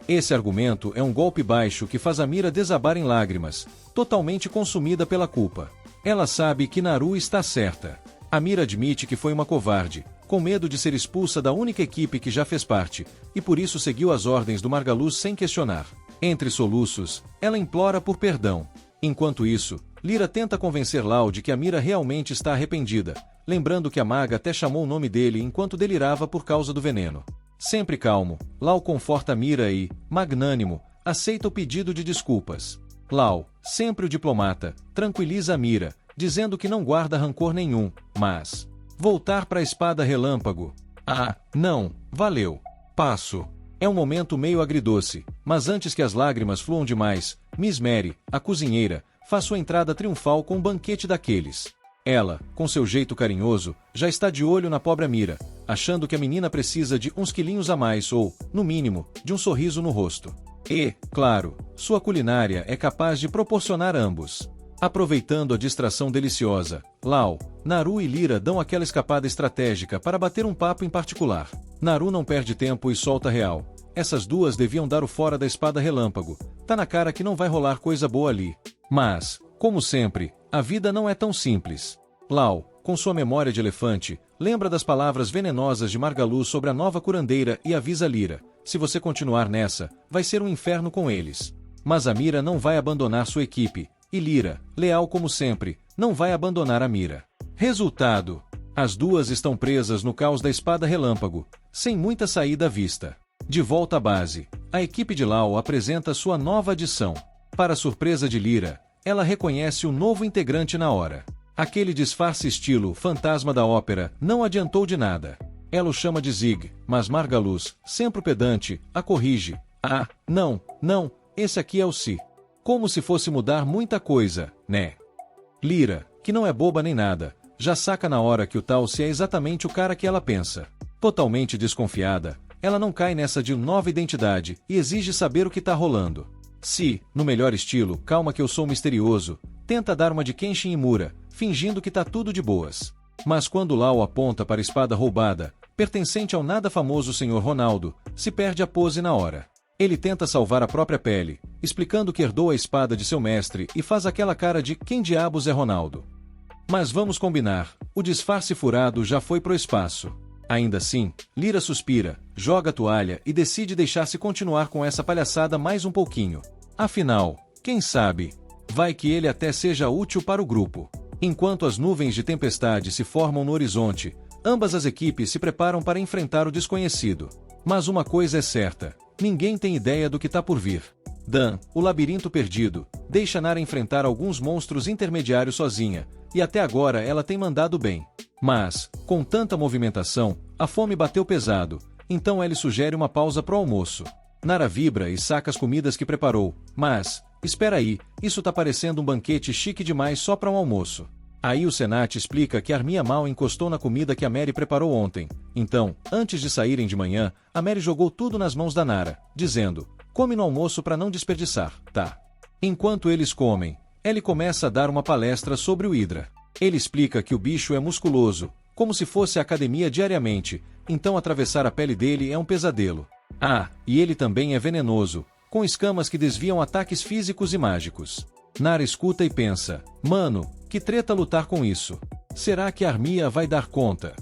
Esse argumento é um golpe baixo que faz a Mira desabar em lágrimas, totalmente consumida pela culpa. Ela sabe que Naru está certa. A Mira admite que foi uma covarde, com medo de ser expulsa da única equipe que já fez parte, e por isso seguiu as ordens do Margaluz sem questionar. Entre soluços, ela implora por perdão. Enquanto isso, Lyra tenta convencer Lau de que a Mira realmente está arrependida, lembrando que a maga até chamou o nome dele enquanto delirava por causa do veneno. Sempre calmo, Lau conforta Mira e, magnânimo, aceita o pedido de desculpas. Lau, sempre o diplomata, tranquiliza Mira, dizendo que não guarda rancor nenhum, mas... voltar para a Espada Relâmpago. Ah, não, valeu. Passo. É um momento meio agridoce, mas antes que as lágrimas fluam demais, Miss Mary, a cozinheira, faz sua entrada triunfal com um banquete daqueles. Ela, com seu jeito carinhoso, já está de olho na pobre Mira, achando que a menina precisa de uns quilinhos a mais ou, no mínimo, de um sorriso no rosto. E, claro, sua culinária é capaz de proporcionar ambos. Aproveitando a distração deliciosa, Lau, Naru e Lyra dão aquela escapada estratégica para bater um papo em particular. Naru não perde tempo e solta real. Essas duas deviam dar o fora da Espada Relâmpago. Tá na cara que não vai rolar coisa boa ali. Mas, como sempre, a vida não é tão simples. Lau, com sua memória de elefante, lembra das palavras venenosas de Margaluz sobre a nova curandeira e avisa Lyra: se você continuar nessa, vai ser um inferno com eles. Mas a Mira não vai abandonar sua equipe, e Lyra, leal como sempre, não vai abandonar a Mira. Resultado: as duas estão presas no caos da espada relâmpago, sem muita saída à vista. De volta à base, a equipe de Lau apresenta sua nova adição. Para surpresa de Lyra, ela reconhece o novo integrante na hora. Aquele disfarce estilo fantasma da ópera não adiantou de nada. Ela o chama de Zig, mas Margaluz, sempre pedante, a corrige. Ah, não, esse aqui é o Si. Como se fosse mudar muita coisa, né? Lyra, que não é boba nem nada, já saca na hora que o tal Si é exatamente o cara que ela pensa. Totalmente desconfiada, ela não cai nessa de nova identidade e exige saber o que tá rolando. Si, no melhor estilo, calma que eu sou misterioso, tenta dar uma de Kenshin Imura, fingindo que tá tudo de boas. Mas quando Lau aponta para a espada roubada, pertencente ao nada famoso Sr. Ronaldo, se perde a pose na hora. Ele tenta salvar a própria pele, explicando que herdou a espada de seu mestre e faz aquela cara de quem diabos é Ronaldo. Mas vamos combinar, o disfarce furado já foi pro espaço. Ainda assim, Lyra suspira, joga a toalha e decide deixar-se continuar com essa palhaçada mais um pouquinho. Afinal, quem sabe, vai que ele até seja útil para o grupo. Enquanto as nuvens de tempestade se formam no horizonte, ambas as equipes se preparam para enfrentar o desconhecido. Mas uma coisa é certa, ninguém tem ideia do que tá por vir. Dan, o labirinto perdido, deixa Nara enfrentar alguns monstros intermediários sozinha, e até agora ela tem mandado bem. Mas, com tanta movimentação, a fome bateu pesado, então ele sugere uma pausa pro almoço. Nara vibra e saca as comidas que preparou, mas, espera aí, isso tá parecendo um banquete chique demais só para um almoço. Aí o Senat explica que a Armia mal encostou na comida que a Mary preparou ontem, então, antes de saírem de manhã, a Mary jogou tudo nas mãos da Nara, dizendo: come no almoço para não desperdiçar, tá? Enquanto eles comem, ele começa a dar uma palestra sobre o Hydra. Ele explica que o bicho é musculoso, como se fosse a academia diariamente, então atravessar a pele dele é um pesadelo. Ah, e ele também é venenoso, com escamas que desviam ataques físicos e mágicos. Nara escuta e pensa: mano, que treta lutar com isso. Será que a Armia vai dar conta?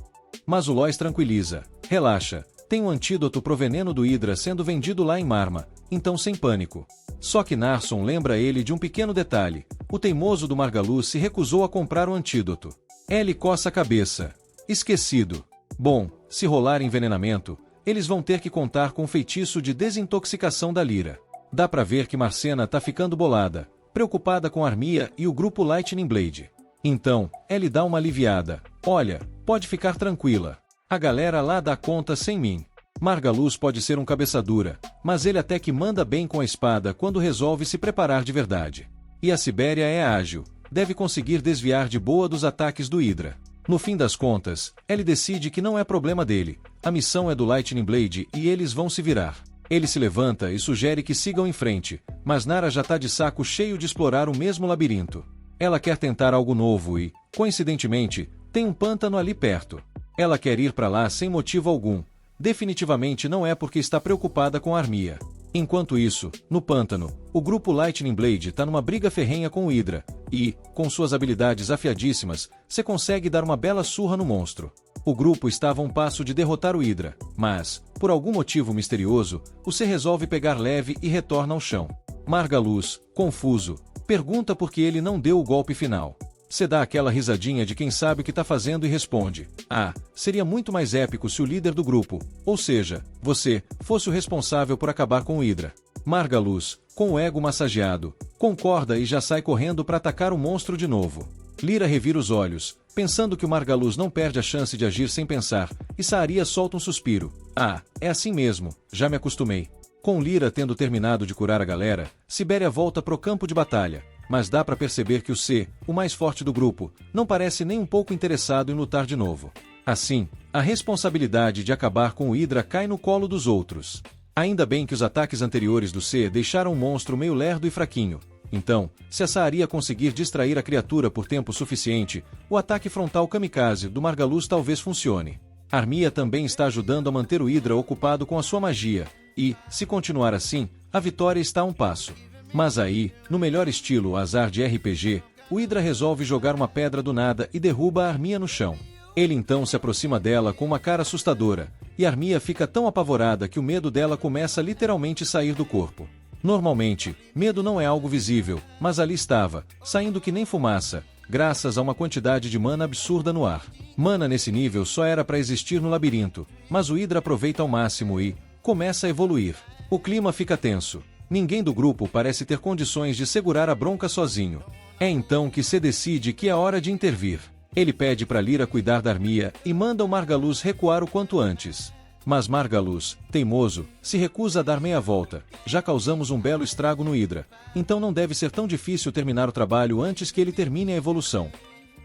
Mas o Lois tranquiliza: relaxa, tem um antídoto pro veneno do Hydra sendo vendido lá em Marma, então sem pânico. Só que Narson lembra ele de um pequeno detalhe: o teimoso do Margaluz se recusou a comprar o antídoto. Ellie coça a cabeça. Esquecido. Bom, se rolar envenenamento, eles vão ter que contar com o feitiço de desintoxicação da Lyra. Dá pra ver que Marcena tá ficando bolada, preocupada com a Armia e o grupo Lightning Blade. Então, Ellie dá uma aliviada: olha, pode ficar tranquila. A galera lá dá conta sem mim. Margaluz pode ser um cabeçadura, mas ele até que manda bem com a espada quando resolve se preparar de verdade. E a Sibéria é ágil, deve conseguir desviar de boa dos ataques do Hydra. No fim das contas, ele decide que não é problema dele, a missão é do Lightning Blade e eles vão se virar. Ele se levanta e sugere que sigam em frente, mas Nara já tá de saco cheio de explorar o mesmo labirinto. Ela quer tentar algo novo e, coincidentemente, tem um pântano ali perto. Ela quer ir para lá sem motivo algum. Definitivamente não é porque está preocupada com a Armia. Enquanto isso, no pântano, o grupo Lightning Blade tá numa briga ferrenha com o Hydra, e, com suas habilidades afiadíssimas, você consegue dar uma bela surra no monstro. O grupo estava a um passo de derrotar o Hydra, mas, por algum motivo misterioso, o C resolve pegar leve e retorna ao chão. Margaluz, confuso, pergunta por que ele não deu o golpe final. Você dá aquela risadinha de quem sabe o que tá fazendo e responde: ah, seria muito mais épico se o líder do grupo, ou seja, você, fosse o responsável por acabar com o Hydra. Margaluz, com o ego massageado, concorda e já sai correndo para atacar o monstro de novo. Lyra revira os olhos, pensando que o Margaluz não perde a chance de agir sem pensar, e Saria solta um suspiro: ah, é assim mesmo, já me acostumei. Com Lyra tendo terminado de curar a galera, Sibéria volta pro campo de batalha, mas dá pra perceber que o C, o mais forte do grupo, não parece nem um pouco interessado em lutar de novo. Assim, a responsabilidade de acabar com o Hydra cai no colo dos outros. Ainda bem que os ataques anteriores do C deixaram o monstro meio lerdo e fraquinho. Então, se a Saria conseguir distrair a criatura por tempo suficiente, o ataque frontal kamikaze do Margaluz talvez funcione. Armia também está ajudando a manter o Hydra ocupado com a sua magia, e, se continuar assim, a vitória está a um passo. Mas aí, no melhor estilo azar de RPG, o Hydra resolve jogar uma pedra do nada e derruba a Armia no chão. Ele então se aproxima dela com uma cara assustadora, e Armia fica tão apavorada que o medo dela começa a literalmente sair do corpo. Normalmente, medo não é algo visível, mas ali estava, saindo que nem fumaça, graças a uma quantidade de mana absurda no ar. Mana nesse nível só era para existir no labirinto, mas o Hydra aproveita ao máximo e começa a evoluir. O clima fica tenso. Ninguém do grupo parece ter condições de segurar a bronca sozinho. É então que se decide que é hora de intervir. Ele pede para Lyra cuidar da Armia e manda o Margaluz recuar o quanto antes. Mas Margaluz, teimoso, se recusa a dar meia volta. Já causamos um belo estrago no Hydra, então não deve ser tão difícil terminar o trabalho antes que ele termine a evolução.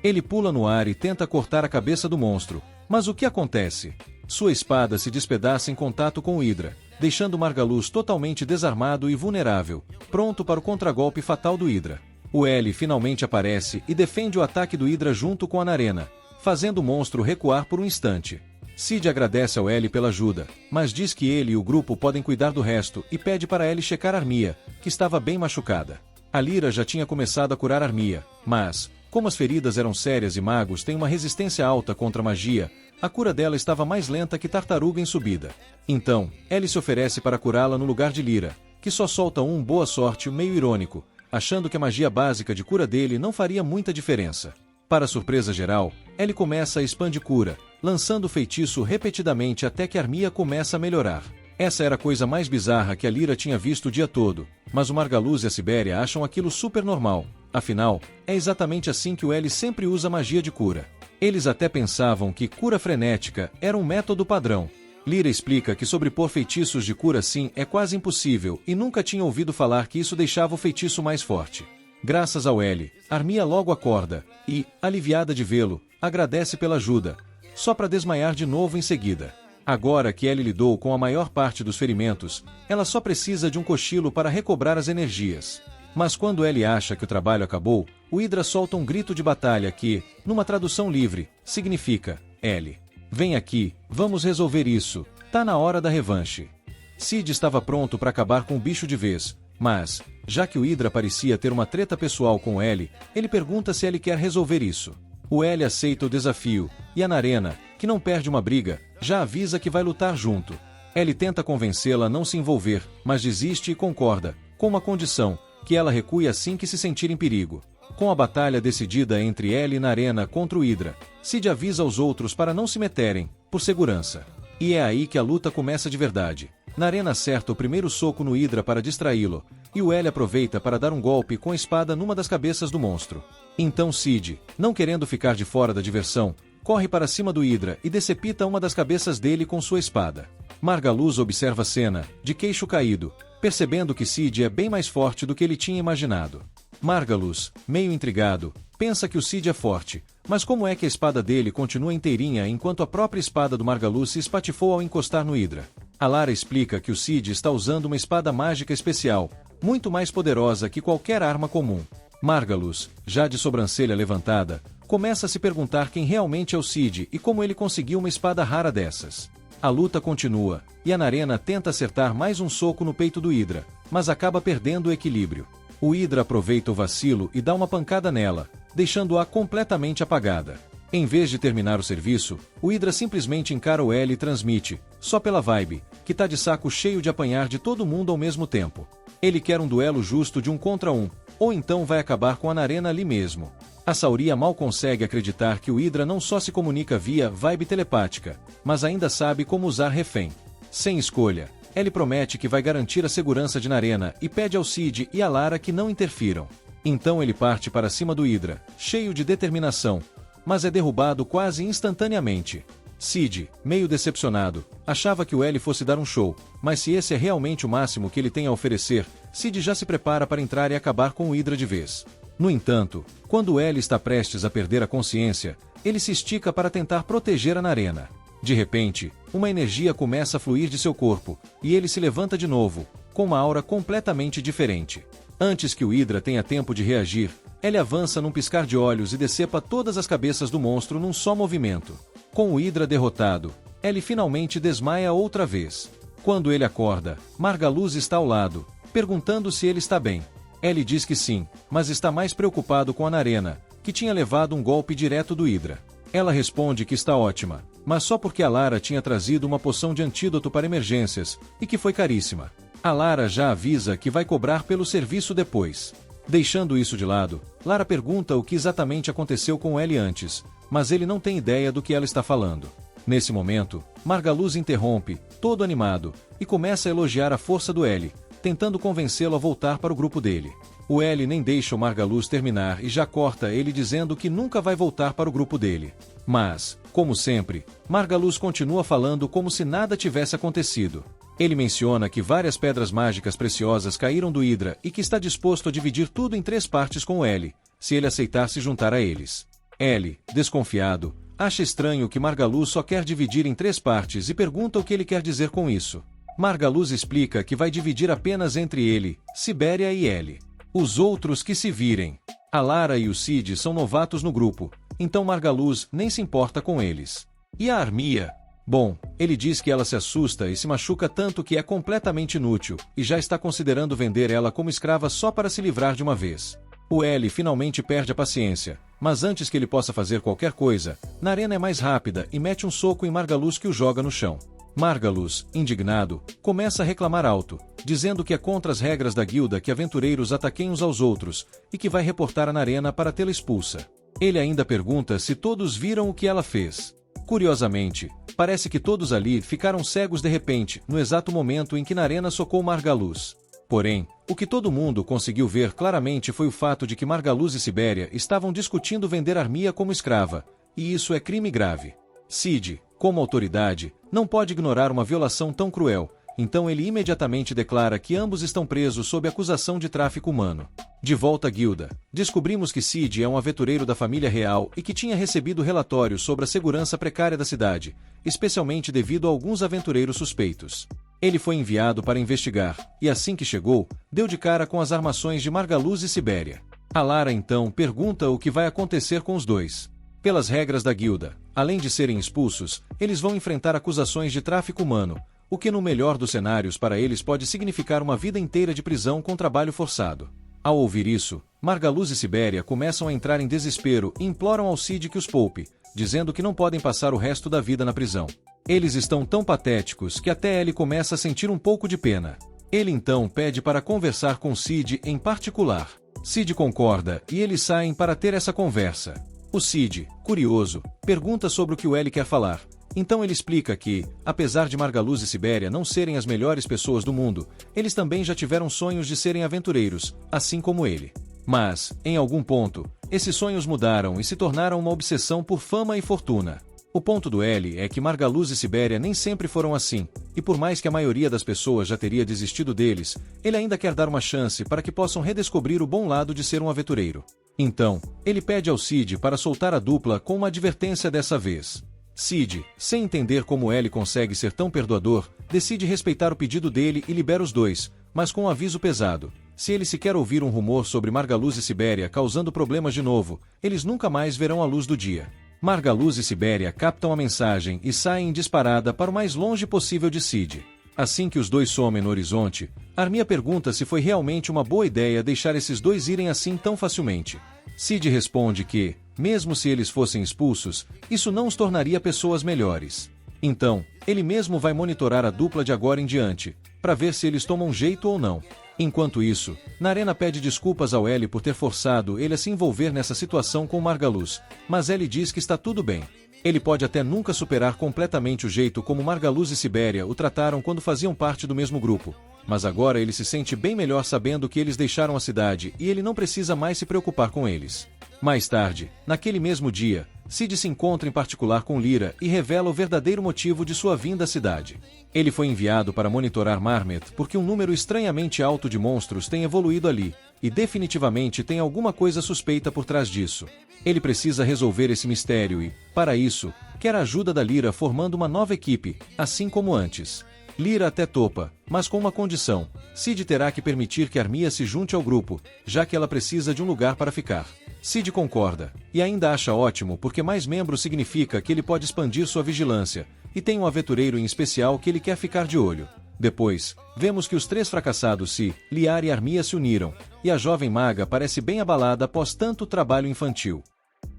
Ele pula no ar e tenta cortar a cabeça do monstro, mas o que acontece? Sua espada se despedaça em contato com o Hydra, deixando Margaluz totalmente desarmado e vulnerável, pronto para o contragolpe fatal do Hydra. O L finalmente aparece e defende o ataque do Hydra junto com a Narena, fazendo o monstro recuar por um instante. Cid agradece ao L pela ajuda, mas diz que ele e o grupo podem cuidar do resto e pede para L checar a Armia, que estava bem machucada. A Lyra já tinha começado a curar a Armia, mas, como as feridas eram sérias e magos têm uma resistência alta contra a magia, a cura dela estava mais lenta que tartaruga em subida. Então, L se oferece para curá-la no lugar de Lyra, que só solta um boa sorte meio irônico, achando que a magia básica de cura dele não faria muita diferença. Para surpresa geral, L começa a expandir cura, lançando o feitiço repetidamente até que a Armia começa a melhorar. Essa era a coisa mais bizarra que a Lyra tinha visto o dia todo, mas o Margaluz e a Sibéria acham aquilo super normal. Afinal, é exatamente assim que o L sempre usa magia de cura. Eles até pensavam que cura frenética era um método padrão. Lyra explica que sobrepor feitiços de cura assim é quase impossível e nunca tinha ouvido falar que isso deixava o feitiço mais forte. Graças ao L, Armia logo acorda e, aliviada de vê-lo, agradece pela ajuda, só para desmaiar de novo em seguida. Agora que L lidou com a maior parte dos ferimentos, ela só precisa de um cochilo para recobrar as energias. Mas quando L acha que o trabalho acabou, o Hydra solta um grito de batalha que, numa tradução livre, significa: L, vem aqui, vamos resolver isso, tá na hora da revanche. Cid estava pronto para acabar com o bicho de vez, mas, já que o Hydra parecia ter uma treta pessoal com L, ele pergunta se ele quer resolver isso. O L aceita o desafio, e a Narena, que não perde uma briga, já avisa que vai lutar junto. L tenta convencê-la a não se envolver, mas desiste e concorda, com uma condição, que ela recue assim que se sentir em perigo. Com a batalha decidida entre L e Narena contra o Hydra, Cid avisa aos outros para não se meterem, por segurança. E é aí que a luta começa de verdade. Narena acerta o primeiro soco no Hydra para distraí-lo, e o L aproveita para dar um golpe com a espada numa das cabeças do monstro. Então Cid, não querendo ficar de fora da diversão, corre para cima do Hydra e decepita uma das cabeças dele com sua espada. Margaluz observa a cena, de queixo caído, percebendo que Cid é bem mais forte do que ele tinha imaginado. Margaluz, meio intrigado, pensa que o Cid é forte, mas como é que a espada dele continua inteirinha enquanto a própria espada do Margaluz se espatifou ao encostar no Hydra? A Lara explica que o Cid está usando uma espada mágica especial, muito mais poderosa que qualquer arma comum. Margaluz, já de sobrancelha levantada, começa a se perguntar quem realmente é o Cid e como ele conseguiu uma espada rara dessas. A luta continua, e a Narena tenta acertar mais um soco no peito do Hydra, mas acaba perdendo o equilíbrio. O Hydra aproveita o vacilo e dá uma pancada nela, deixando-a completamente apagada. Em vez de terminar o serviço, o Hydra simplesmente encara o L e transmite, só pela vibe, que tá de saco cheio de apanhar de todo mundo ao mesmo tempo. Ele quer um duelo justo de 1 contra 1, ou então vai acabar com a Narena ali mesmo. A Sauria mal consegue acreditar que o Hydra não só se comunica via vibe telepática, mas ainda sabe como usar refém. Sem escolha, ele promete que vai garantir a segurança de Narena e pede ao Cid e a Lara que não interfiram. Então ele parte para cima do Hydra, cheio de determinação, mas é derrubado quase instantaneamente. Cid, meio decepcionado, achava que o L fosse dar um show, mas se esse é realmente o máximo que ele tem a oferecer, Cid já se prepara para entrar e acabar com o Hydra de vez. No entanto, quando o L está prestes a perder a consciência, ele se estica para tentar proteger a Narena. De repente, uma energia começa a fluir de seu corpo, e ele se levanta de novo, com uma aura completamente diferente. Antes que o Hydra tenha tempo de reagir, ele avança num piscar de olhos e decepa todas as cabeças do monstro num só movimento. Com o Hydra derrotado, ele finalmente desmaia outra vez. Quando ele acorda, Margaluz está ao lado, perguntando se ele está bem. Ellie diz que sim, mas está mais preocupado com a Narena, que tinha levado um golpe direto do Hydra. Ela responde que está ótima, mas só porque a Lara tinha trazido uma poção de antídoto para emergências, e que foi caríssima. A Lara já avisa que vai cobrar pelo serviço depois. Deixando isso de lado, Lara pergunta o que exatamente aconteceu com Ellie antes, mas ele não tem ideia do que ela está falando. Nesse momento, Margaluz interrompe, todo animado, e começa a elogiar a força do Ellie, tentando convencê-lo a voltar para o grupo dele. O Ellie nem deixa o Margaluz terminar e já corta ele dizendo que nunca vai voltar para o grupo dele. Mas, como sempre, Margaluz continua falando como se nada tivesse acontecido. Ele menciona que várias pedras mágicas preciosas caíram do Hydra e que está disposto a dividir tudo em 3 partes com o Ellie, se ele aceitar se juntar a eles. Ellie, desconfiado, acha estranho que Margaluz só quer dividir em 3 partes e pergunta o que ele quer dizer com isso. Margaluz explica que vai dividir apenas entre ele, Sibéria e Ellie. Os outros que se virem. A Lara e o Cid são novatos no grupo, então Margaluz nem se importa com eles. E a Armia? Bom, ele diz que ela se assusta e se machuca tanto que é completamente inútil, e já está considerando vender ela como escrava só para se livrar de uma vez. O Ellie finalmente perde a paciência, mas antes que ele possa fazer qualquer coisa, Narena é mais rápida e mete um soco em Margaluz que o joga no chão. Margaluz, indignado, começa a reclamar alto, dizendo que é contra as regras da guilda que aventureiros ataquem uns aos outros, e que vai reportar a Narena para tê-la expulsa. Ele ainda pergunta se todos viram o que ela fez. Curiosamente, parece que todos ali ficaram cegos de repente, no exato momento em que Narena socou Margaluz. Porém, o que todo mundo conseguiu ver claramente foi o fato de que Margaluz e Sibéria estavam discutindo vender Armia como escrava, e isso é crime grave. Cid, como autoridade, não pode ignorar uma violação tão cruel, então ele imediatamente declara que ambos estão presos sob acusação de tráfico humano. De volta à guilda, descobrimos que Cid é um aventureiro da família real e que tinha recebido relatórios sobre a segurança precária da cidade, especialmente devido a alguns aventureiros suspeitos. Ele foi enviado para investigar, e assim que chegou, deu de cara com as armações de Margaluz e Sibéria. A Lara então pergunta o que vai acontecer com os dois. Pelas regras da guilda, além de serem expulsos, eles vão enfrentar acusações de tráfico humano, o que no melhor dos cenários para eles pode significar uma vida inteira de prisão com trabalho forçado. Ao ouvir isso, Margaluz e Sibéria começam a entrar em desespero e imploram ao Cid que os poupe, dizendo que não podem passar o resto da vida na prisão. Eles estão tão patéticos que até ele começa a sentir um pouco de pena. Ele então pede para conversar com Cid em particular. Cid concorda e eles saem para ter essa conversa. O Cid, curioso, pergunta sobre o que o Ellie quer falar. Então ele explica que, apesar de Margaluz e Sibéria não serem as melhores pessoas do mundo, eles também já tiveram sonhos de serem aventureiros, assim como ele. Mas, em algum ponto, esses sonhos mudaram e se tornaram uma obsessão por fama e fortuna. O ponto do Ellie é que Margaluz e Sibéria nem sempre foram assim, e por mais que a maioria das pessoas já teria desistido deles, ele ainda quer dar uma chance para que possam redescobrir o bom lado de ser um aventureiro. Então, ele pede ao Cid para soltar a dupla com uma advertência dessa vez. Cid, sem entender como Ellie consegue ser tão perdoador, decide respeitar o pedido dele e libera os dois, mas com um aviso pesado. Se ele sequer ouvir um rumor sobre Margaluz e Sibéria causando problemas de novo, eles nunca mais verão a luz do dia. Margaluz e Sibéria captam a mensagem e saem em disparada para o mais longe possível de Cid. Assim que os dois somem no horizonte, Armia pergunta se foi realmente uma boa ideia deixar esses dois irem assim tão facilmente. Cid responde que, mesmo se eles fossem expulsos, isso não os tornaria pessoas melhores. Então, ele mesmo vai monitorar a dupla de agora em diante, para ver se eles tomam jeito ou não. Enquanto isso, Narena pede desculpas ao Ellie por ter forçado ele a se envolver nessa situação com Margaluz, mas Ellie diz que está tudo bem. Ele pode até nunca superar completamente o jeito como Margaluz e Sibéria o trataram quando faziam parte do mesmo grupo, mas agora ele se sente bem melhor sabendo que eles deixaram a cidade e ele não precisa mais se preocupar com eles. Mais tarde, naquele mesmo dia, Cid se encontra em particular com Lyra e revela o verdadeiro motivo de sua vinda à cidade. Ele foi enviado para monitorar Marmet porque um número estranhamente alto de monstros tem evoluído ali, e definitivamente tem alguma coisa suspeita por trás disso. Ele precisa resolver esse mistério e, para isso, quer a ajuda da Lyra formando uma nova equipe, assim como antes. Lyra até topa, mas com uma condição: Cid terá que permitir que Armia se junte ao grupo, já que ela precisa de um lugar para ficar. Cid concorda, e ainda acha ótimo porque mais membros significa que ele pode expandir sua vigilância, e tem um aventureiro em especial que ele quer ficar de olho. Depois, vemos que os três fracassados Liar e Armia se uniram, e a jovem maga parece bem abalada após tanto trabalho infantil.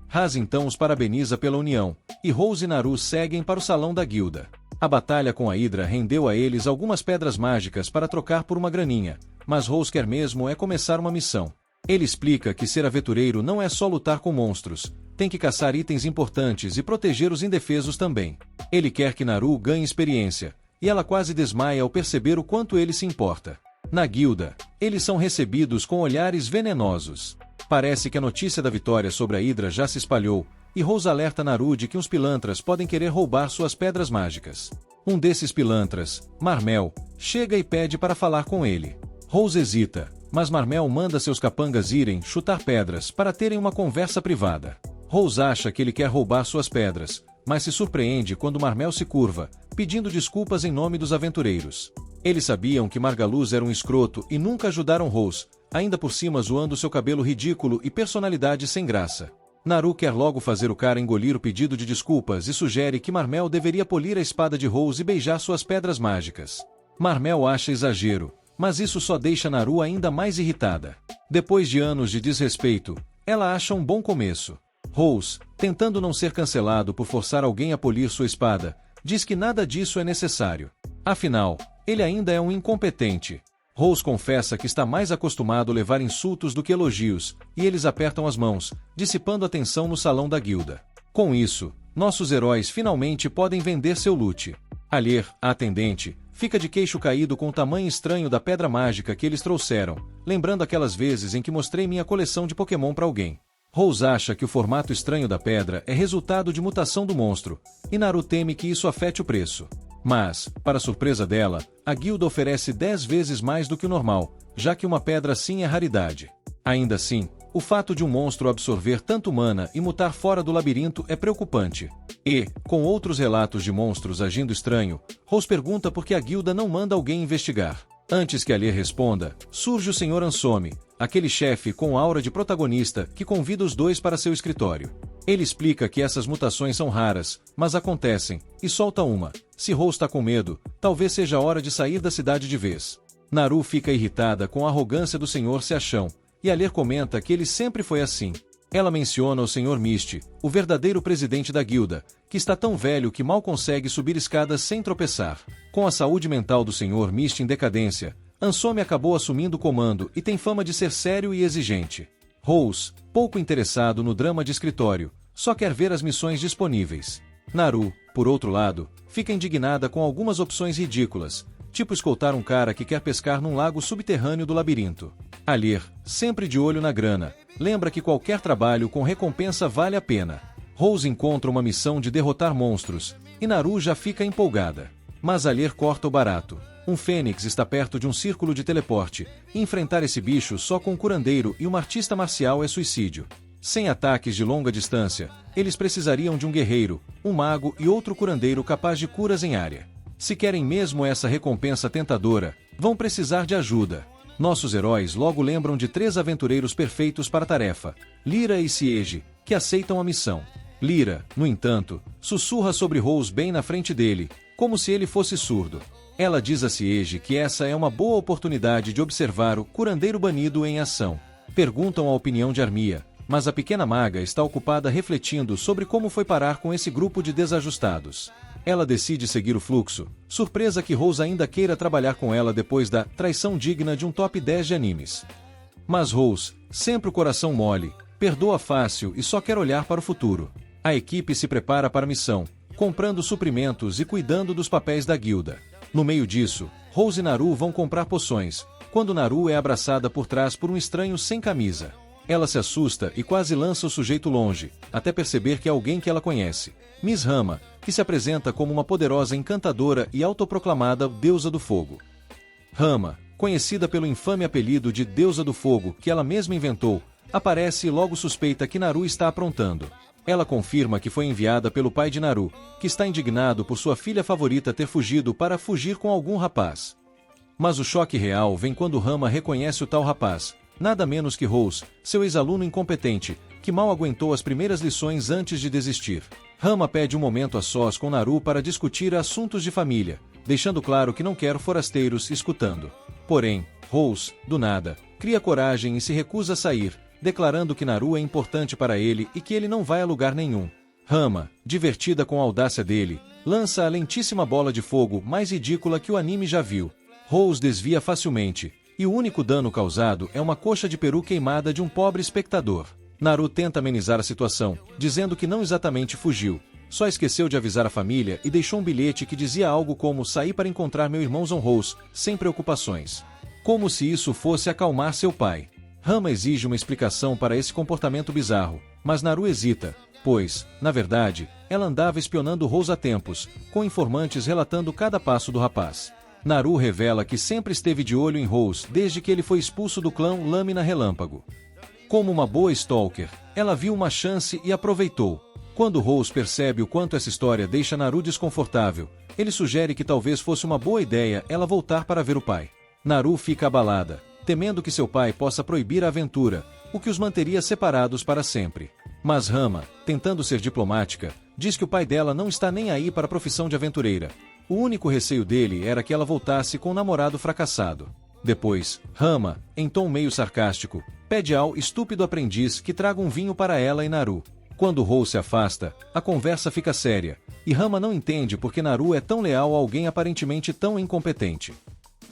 Raz então os parabeniza pela união, e Rose e Naru seguem para o salão da guilda. A batalha com a Hidra rendeu a eles algumas pedras mágicas para trocar por uma graninha, mas Rose quer mesmo é começar uma missão. Ele explica que ser aventureiro não é só lutar com monstros, tem que caçar itens importantes e proteger os indefesos também. Ele quer que Naru ganhe experiência, e ela quase desmaia ao perceber o quanto ele se importa. Na guilda, eles são recebidos com olhares venenosos. Parece que a notícia da vitória sobre a Hidra já se espalhou, e Rose alerta Naru de que uns pilantras podem querer roubar suas pedras mágicas. Um desses pilantras, Marmel, chega e pede para falar com ele. Rose hesita, mas Marmel manda seus capangas irem chutar pedras para terem uma conversa privada. Rose acha que ele quer roubar suas pedras, mas se surpreende quando Marmel se curva, pedindo desculpas em nome dos aventureiros. Eles sabiam que Margaluz era um escroto e nunca ajudaram Rose, ainda por cima zoando seu cabelo ridículo e personalidade sem graça. Naru quer logo fazer o cara engolir o pedido de desculpas e sugere que Marmel deveria polir a espada de Rose e beijar suas pedras mágicas. Marmel acha exagero, mas isso só deixa Naru ainda mais irritada. Depois de anos de desrespeito, ela acha um bom começo. Rose, tentando não ser cancelado por forçar alguém a polir sua espada, diz que nada disso é necessário. Afinal, ele ainda é um incompetente. Rose confessa que está mais acostumado a levar insultos do que elogios, e eles apertam as mãos, dissipando a tensão no salão da guilda. Com isso, nossos heróis finalmente podem vender seu loot. Alier, a atendente, fica de queixo caído com o tamanho estranho da pedra mágica que eles trouxeram, lembrando aquelas vezes em que mostrei minha coleção de Pokémon para alguém. Rose acha que o formato estranho da pedra é resultado de mutação do monstro, e Naru teme que isso afete o preço. Mas, para surpresa dela, a guilda oferece 10 vezes mais do que o normal, já que uma pedra assim é raridade. Ainda assim, o fato de um monstro absorver tanto mana e mutar fora do labirinto é preocupante. E, com outros relatos de monstros agindo estranho, Rose pergunta por que a guilda não manda alguém investigar. Antes que Alier responda, surge o Sr. Ansome, aquele chefe com aura de protagonista que convida os dois para seu escritório. Ele explica que essas mutações são raras, mas acontecem, e solta uma. Se Rose está com medo, talvez seja a hora de sair da cidade de vez. Naru fica irritada com a arrogância do Sr. Seachão, e Alier comenta que ele sempre foi assim. Ela menciona o Sr. Misty, o verdadeiro presidente da guilda, que está tão velho que mal consegue subir escadas sem tropeçar. Com a saúde mental do Sr. Misty em decadência, Ansome acabou assumindo o comando e tem fama de ser sério e exigente. Rose, pouco interessado no drama de escritório, só quer ver as missões disponíveis. Naru, por outro lado, fica indignada com algumas opções ridículas, tipo escoltar um cara que quer pescar num lago subterrâneo do labirinto. Alier, sempre de olho na grana, lembra que qualquer trabalho com recompensa vale a pena. Rose encontra uma missão de derrotar monstros, e Naru já fica empolgada. Mas Alier corta o barato. Um fênix está perto de um círculo de teleporte, e enfrentar esse bicho só com um curandeiro e uma artista marcial é suicídio. Sem ataques de longa distância, eles precisariam de um guerreiro, um mago e outro curandeiro capaz de curas em área. Se querem mesmo essa recompensa tentadora, vão precisar de ajuda. Nossos heróis logo lembram de 3 aventureiros perfeitos para a tarefa, Lyra e Siege, que aceitam a missão. Lyra, no entanto, sussurra sobre Rose bem na frente dele, como se ele fosse surdo. Ela diz a Siege que essa é uma boa oportunidade de observar o curandeiro banido em ação. Perguntam a opinião de Armia, mas a pequena maga está ocupada refletindo sobre como foi parar com esse grupo de desajustados. Ela decide seguir o fluxo, surpresa que Rose ainda queira trabalhar com ela depois da traição digna de um top 10 de animes. Mas Rose, sempre o coração mole, perdoa fácil e só quer olhar para o futuro. A equipe se prepara para a missão, comprando suprimentos e cuidando dos papéis da guilda. No meio disso, Rose e Naru vão comprar poções, quando Naru é abraçada por trás por um estranho sem camisa. Ela se assusta e quase lança o sujeito longe, até perceber que é alguém que ela conhece. Miss Rama, que se apresenta como uma poderosa encantadora e autoproclamada deusa do fogo. Rama, conhecida pelo infame apelido de Deusa do Fogo que ela mesma inventou, aparece e logo suspeita que Naru está aprontando. Ela confirma que foi enviada pelo pai de Naru, que está indignado por sua filha favorita ter fugido para fugir com algum rapaz. Mas o choque real vem quando Rama reconhece o tal rapaz, nada menos que Rose, seu ex-aluno incompetente, que mal aguentou as primeiras lições antes de desistir. Rama pede um momento a sós com Naru para discutir assuntos de família, deixando claro que não quer forasteiros escutando. Porém, Rose, do nada, cria coragem e se recusa a sair, declarando que Naru é importante para ele e que ele não vai a lugar nenhum. Rama, divertida com a audácia dele, lança a lentíssima bola de fogo mais ridícula que o anime já viu. Rose desvia facilmente, e o único dano causado é uma coxa de peru queimada de um pobre espectador. Naru tenta amenizar a situação, dizendo que não exatamente fugiu, só esqueceu de avisar a família e deixou um bilhete que dizia algo como "saí para encontrar meu irmão Rose, sem preocupações." Como se isso fosse acalmar seu pai. Rama exige uma explicação para esse comportamento bizarro, mas Naru hesita, pois, na verdade, ela andava espionando Rose há tempos, com informantes relatando cada passo do rapaz. Naru revela que sempre esteve de olho em Rose desde que ele foi expulso do clã Lâmina Relâmpago. Como uma boa stalker, ela viu uma chance e aproveitou. Quando Rose percebe o quanto essa história deixa Naru desconfortável, ele sugere que talvez fosse uma boa ideia ela voltar para ver o pai. Naru fica abalada, temendo que seu pai possa proibir a aventura, o que os manteria separados para sempre. Mas Rama, tentando ser diplomática, diz que o pai dela não está nem aí para a profissão de aventureira. O único receio dele era que ela voltasse com o namorado fracassado. Depois, Rama, em tom meio sarcástico, pede ao estúpido aprendiz que traga um vinho para ela e Naru. Quando Rose se afasta, a conversa fica séria, e Rama não entende por que Naru é tão leal a alguém aparentemente tão incompetente.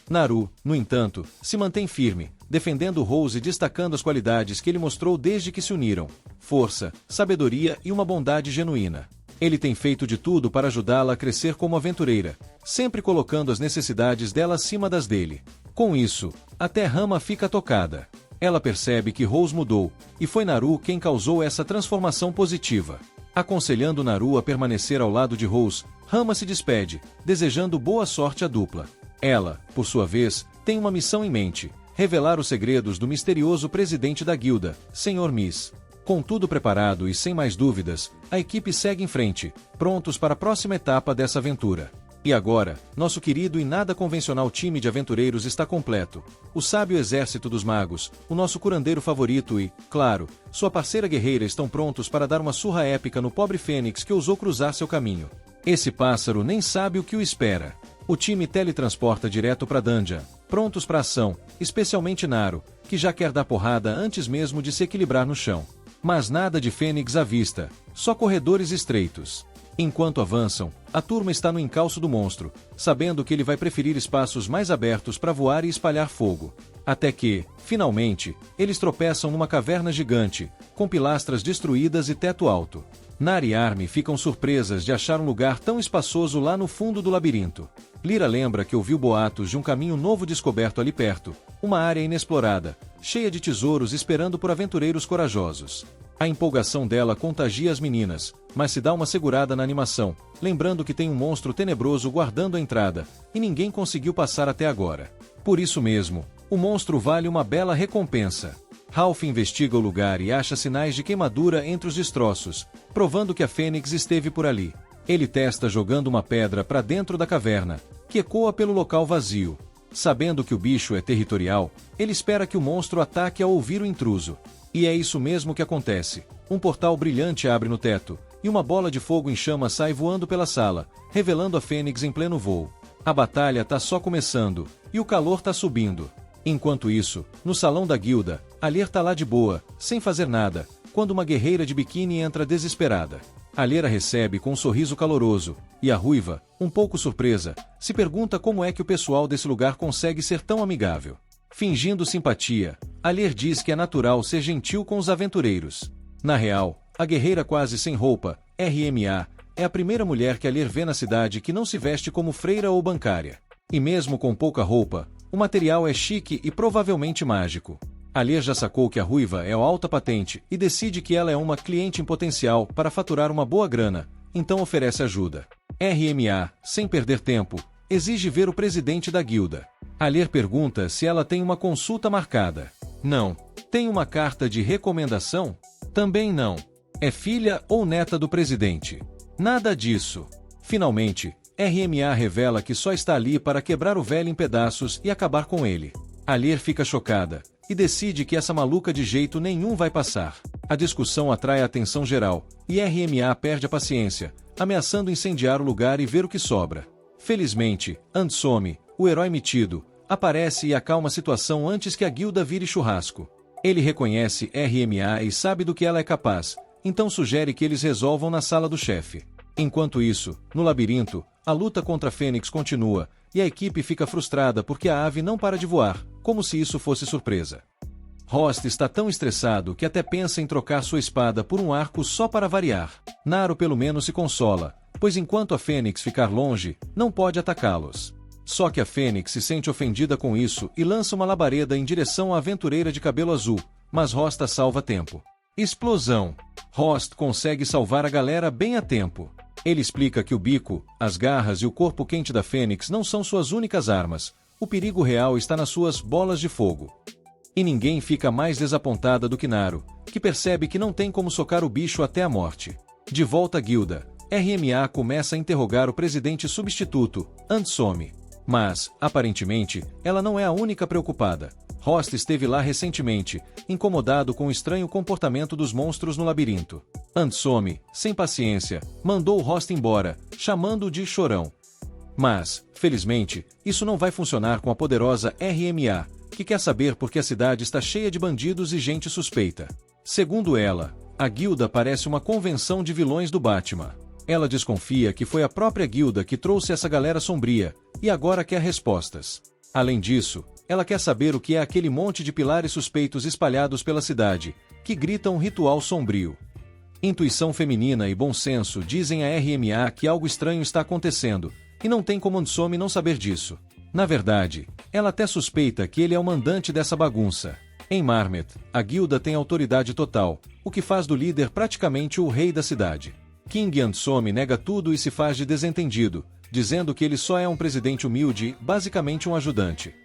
Naru, no entanto, se mantém firme, defendendo Rose e destacando as qualidades que ele mostrou desde que se uniram: força, sabedoria e uma bondade genuína. Ele tem feito de tudo para ajudá-la a crescer como aventureira, sempre colocando as necessidades dela acima das dele. Com isso, até Rama fica tocada. Ela percebe que Rose mudou, e foi Naru quem causou essa transformação positiva. Aconselhando Naru a permanecer ao lado de Rose, Rama se despede, desejando boa sorte à dupla. Ela, por sua vez, tem uma missão em mente: revelar os segredos do misterioso presidente da guilda, Sr. Miss. Com tudo preparado e sem mais dúvidas, a equipe segue em frente, prontos para a próxima etapa dessa aventura. E agora, nosso querido e nada convencional time de aventureiros está completo. O sábio exército dos magos, o nosso curandeiro favorito e, claro, sua parceira guerreira estão prontos para dar uma surra épica no pobre Fênix que ousou cruzar seu caminho. Esse pássaro nem sabe o que o espera. O time teletransporta direto para Dungeon, prontos para ação, especialmente Naru, que já quer dar porrada antes mesmo de se equilibrar no chão. Mas nada de Fênix à vista, só corredores estreitos. Enquanto avançam, a turma está no encalço do monstro, sabendo que ele vai preferir espaços mais abertos para voar e espalhar fogo. Até que, finalmente, eles tropeçam numa caverna gigante, com pilastras destruídas e teto alto. Nari e Armin ficam surpresas de achar um lugar tão espaçoso lá no fundo do labirinto. Lyra lembra que ouviu boatos de um caminho novo descoberto ali perto, uma área inexplorada, cheia de tesouros esperando por aventureiros corajosos. A empolgação dela contagia as meninas, mas se dá uma segurada na animação, lembrando que tem um monstro tenebroso guardando a entrada, e ninguém conseguiu passar até agora. Por isso mesmo, o monstro vale uma bela recompensa. Ralph investiga o lugar e acha sinais de queimadura entre os destroços, provando que a Fênix esteve por ali. Ele testa jogando uma pedra para dentro da caverna, que ecoa pelo local vazio. Sabendo que o bicho é territorial, ele espera que o monstro ataque ao ouvir o intruso. E é isso mesmo que acontece. Um portal brilhante abre no teto, e uma bola de fogo em chamas sai voando pela sala, revelando a Fênix em pleno voo. A batalha tá só começando, e o calor tá subindo. Enquanto isso, no salão da guilda, Alher tá lá de boa, sem fazer nada, quando uma guerreira de biquíni entra desesperada. Alher a recebe com um sorriso caloroso, e a ruiva, um pouco surpresa, se pergunta como é que o pessoal desse lugar consegue ser tão amigável. Fingindo simpatia, Alher diz que é natural ser gentil com os aventureiros. Na real, a guerreira quase sem roupa, RMA, é a primeira mulher que Alher vê na cidade que não se veste como freira ou bancária. E mesmo com pouca roupa, o material é chique e provavelmente mágico. Alher já sacou que a ruiva é alta patente e decide que ela é uma cliente em potencial para faturar uma boa grana, então oferece ajuda. RMA, sem perder tempo, exige ver o presidente da guilda. Alher pergunta se ela tem uma consulta marcada. Não. Tem uma carta de recomendação? Também não. É filha ou neta do presidente? Nada disso. Finalmente, RMA revela que só está ali para quebrar o velho em pedaços e acabar com ele. Alher fica chocada e decide que essa maluca de jeito nenhum vai passar. A discussão atrai a atenção geral, e RMA perde a paciência, ameaçando incendiar o lugar e ver o que sobra. Felizmente, Handsome, o herói metido, aparece e acalma a situação antes que a guilda vire churrasco. Ele reconhece RMA e sabe do que ela é capaz, então sugere que eles resolvam na sala do chefe. Enquanto isso, no labirinto, a luta contra a Fênix continua, e a equipe fica frustrada porque a ave não para de voar, como se isso fosse surpresa. Rost está tão estressado que até pensa em trocar sua espada por um arco só para variar. Naru pelo menos se consola, pois enquanto a Fênix ficar longe, não pode atacá-los. Só que a Fênix se sente ofendida com isso e lança uma labareda em direção à aventureira de cabelo azul, mas Rost a salva a tempo. Explosão! Rost consegue salvar a galera bem a tempo. Ele explica que o bico, as garras e o corpo quente da Fênix não são suas únicas armas. O perigo real está nas suas bolas de fogo. E ninguém fica mais desapontada do que Naru, que percebe que não tem como socar o bicho até a morte. De volta à guilda, RMA começa a interrogar o presidente substituto, Handsome. Mas, aparentemente, ela não é a única preocupada. Rost esteve lá recentemente, incomodado com o estranho comportamento dos monstros no labirinto. Handsome, sem paciência, mandou Rost embora, chamando-o de chorão. Mas, felizmente, isso não vai funcionar com a poderosa RMA, que quer saber por que a cidade está cheia de bandidos e gente suspeita. Segundo ela, a guilda parece uma convenção de vilões do Batman. Ela desconfia que foi a própria guilda que trouxe essa galera sombria, e agora quer respostas. Além disso, ela quer saber o que é aquele monte de pilares suspeitos espalhados pela cidade, que gritam um ritual sombrio. Intuição feminina e bom senso dizem a RMA que algo estranho está acontecendo, e não tem como Handsome não saber disso. Na verdade, ela até suspeita que ele é o mandante dessa bagunça. Em Marmet, a guilda tem autoridade total, o que faz do líder praticamente o rei da cidade. King Handsome nega tudo e se faz de desentendido, dizendo que ele só é um presidente humilde, basicamente um ajudante.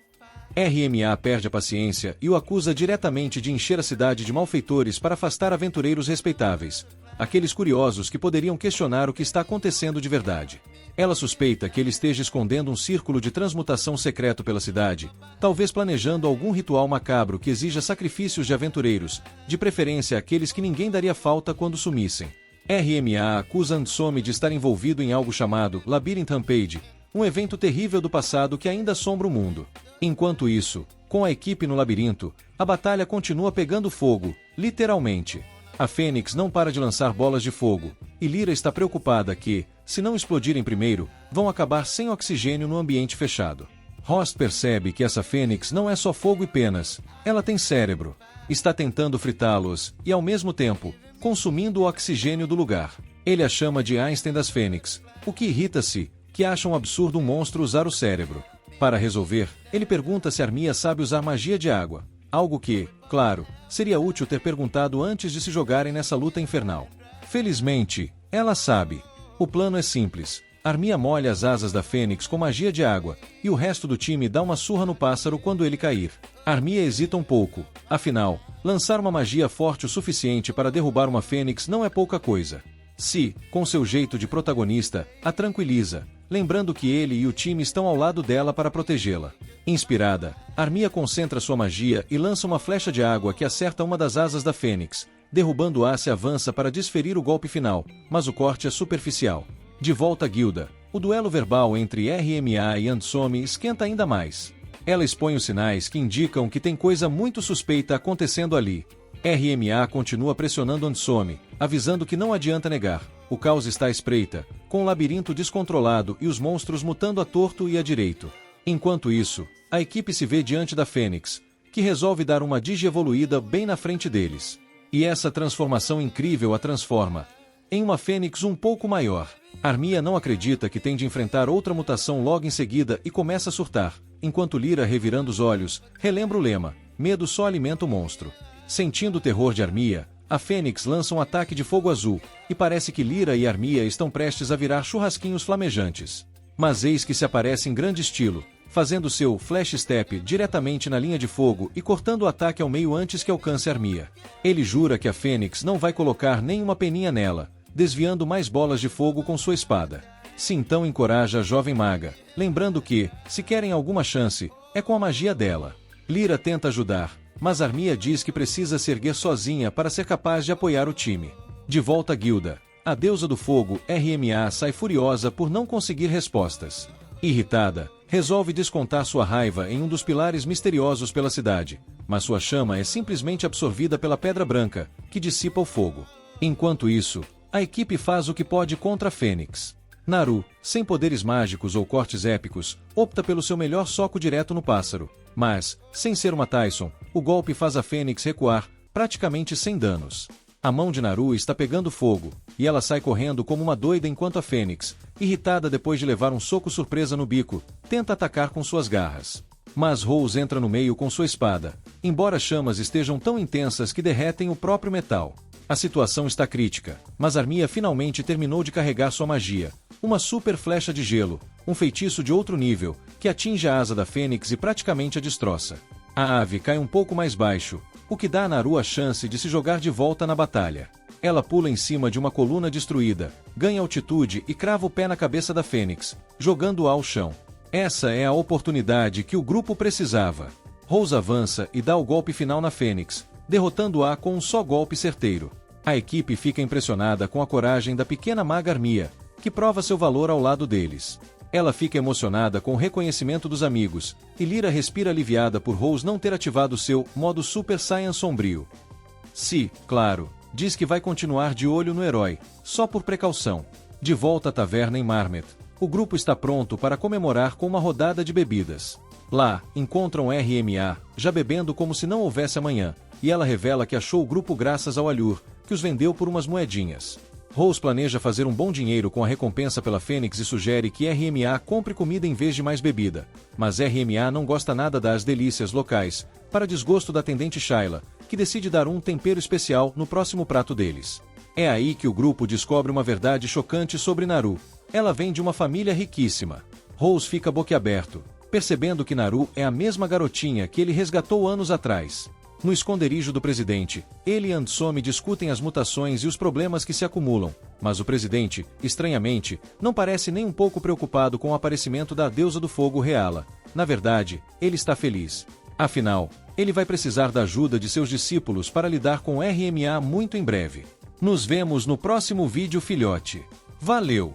RMA perde a paciência e o acusa diretamente de encher a cidade de malfeitores para afastar aventureiros respeitáveis, aqueles curiosos que poderiam questionar o que está acontecendo de verdade. Ela suspeita que ele esteja escondendo um círculo de transmutação secreto pela cidade, talvez planejando algum ritual macabro que exija sacrifícios de aventureiros, de preferência aqueles que ninguém daria falta quando sumissem. RMA acusa Handsome de estar envolvido em algo chamado Labyrinth Rampage, um evento terrível do passado que ainda assombra o mundo. Enquanto isso, com a equipe no labirinto, a batalha continua pegando fogo, literalmente. A Fênix não para de lançar bolas de fogo, e Lyra está preocupada que, se não explodirem primeiro, vão acabar sem oxigênio no ambiente fechado. Rost percebe que essa Fênix não é só fogo e penas, ela tem cérebro. Está tentando fritá-los, e ao mesmo tempo, consumindo o oxigênio do lugar. Ele a chama de Einstein das Fênix, o que irrita-se, que acha um absurdo um monstro usar o cérebro. Para resolver, ele pergunta se Armia sabe usar magia de água, algo que, claro, seria útil ter perguntado antes de se jogarem nessa luta infernal. Felizmente, ela sabe. O plano é simples. Armia molha as asas da Fênix com magia de água, e o resto do time dá uma surra no pássaro quando ele cair. Armia hesita um pouco, afinal, lançar uma magia forte o suficiente para derrubar uma Fênix não é pouca coisa. Si, com seu jeito de protagonista, a tranquiliza, lembrando que ele e o time estão ao lado dela para protegê-la. Inspirada, Armia concentra sua magia e lança uma flecha de água que acerta uma das asas da Fênix, derrubando-a e avança para desferir o golpe final, mas o corte é superficial. De volta à guilda, o duelo verbal entre RMA e Handsome esquenta ainda mais. Ela expõe os sinais que indicam que tem coisa muito suspeita acontecendo ali. RMA continua pressionando Handsome, avisando que não adianta negar. O caos está à espreita, com o labirinto descontrolado e os monstros mutando à torto e à direito. Enquanto isso, a equipe se vê diante da Fênix, que resolve dar uma digievoluída bem na frente deles. E essa transformação incrível a transforma em uma Fênix um pouco maior. Armia não acredita que tem de enfrentar outra mutação logo em seguida e começa a surtar, enquanto Lyra, revirando os olhos, relembra o lema: medo só alimenta o monstro. Sentindo o terror de Armia, a Fênix lança um ataque de fogo azul, e parece que Lyra e Armia estão prestes a virar churrasquinhos flamejantes. Mas eis que se aparece em grande estilo, fazendo seu flash step diretamente na linha de fogo e cortando o ataque ao meio antes que alcance Armia. Ele jura que a Fênix não vai colocar nenhuma peninha nela, desviando mais bolas de fogo com sua espada. Se então encoraja a jovem maga, lembrando que, se querem alguma chance, é com a magia dela. Lyra tenta ajudar, mas Armia diz que precisa se erguer sozinha para ser capaz de apoiar o time. De volta à guilda, a deusa do fogo, RMA, sai furiosa por não conseguir respostas. Irritada, resolve descontar sua raiva em um dos pilares misteriosos pela cidade, mas sua chama é simplesmente absorvida pela Pedra Branca, que dissipa o fogo. Enquanto isso, a equipe faz o que pode contra a Fênix. Naru, sem poderes mágicos ou cortes épicos, opta pelo seu melhor soco direto no pássaro, mas, sem ser uma Tyson, o golpe faz a Fênix recuar, praticamente sem danos. A mão de Naru está pegando fogo, e ela sai correndo como uma doida enquanto a Fênix, irritada depois de levar um soco surpresa no bico, tenta atacar com suas garras. Mas Rose entra no meio com sua espada, embora as chamas estejam tão intensas que derretem o próprio metal. A situação está crítica, mas Armia finalmente terminou de carregar sua magia, uma super flecha de gelo, um feitiço de outro nível, que atinge a asa da Fênix e praticamente a destroça. A ave cai um pouco mais baixo, o que dá a Naru a chance de se jogar de volta na batalha. Ela pula em cima de uma coluna destruída, ganha altitude e crava o pé na cabeça da Fênix, jogando-a ao chão. Essa é a oportunidade que o grupo precisava. Rose avança e dá o golpe final na Fênix, derrotando-a com um só golpe certeiro. A equipe fica impressionada com a coragem da pequena maga Armia, que prova seu valor ao lado deles. Ela fica emocionada com o reconhecimento dos amigos, e Lyra respira aliviada por Rose não ter ativado seu modo Super Saiyan sombrio. Si, claro, diz que vai continuar de olho no herói, só por precaução. De volta à taverna em Marmet, o grupo está pronto para comemorar com uma rodada de bebidas. Lá, encontram RMA, já bebendo como se não houvesse amanhã, e ela revela que achou o grupo graças ao Alhur, que os vendeu por umas moedinhas. Rose planeja fazer um bom dinheiro com a recompensa pela Fênix e sugere que RMA compre comida em vez de mais bebida, mas RMA não gosta nada das delícias locais, para desgosto da atendente Shayla, que decide dar um tempero especial no próximo prato deles. É aí que o grupo descobre uma verdade chocante sobre Naru. Ela vem de uma família riquíssima. Rose fica boquiaberto, percebendo que Naru é a mesma garotinha que ele resgatou anos atrás. No esconderijo do presidente, ele e Ansome discutem as mutações e os problemas que se acumulam, mas o presidente, estranhamente, não parece nem um pouco preocupado com o aparecimento da deusa do fogo Reala. Na verdade, ele está feliz. Afinal, ele vai precisar da ajuda de seus discípulos para lidar com RMA muito em breve. Nos vemos no próximo vídeo, filhote. Valeu!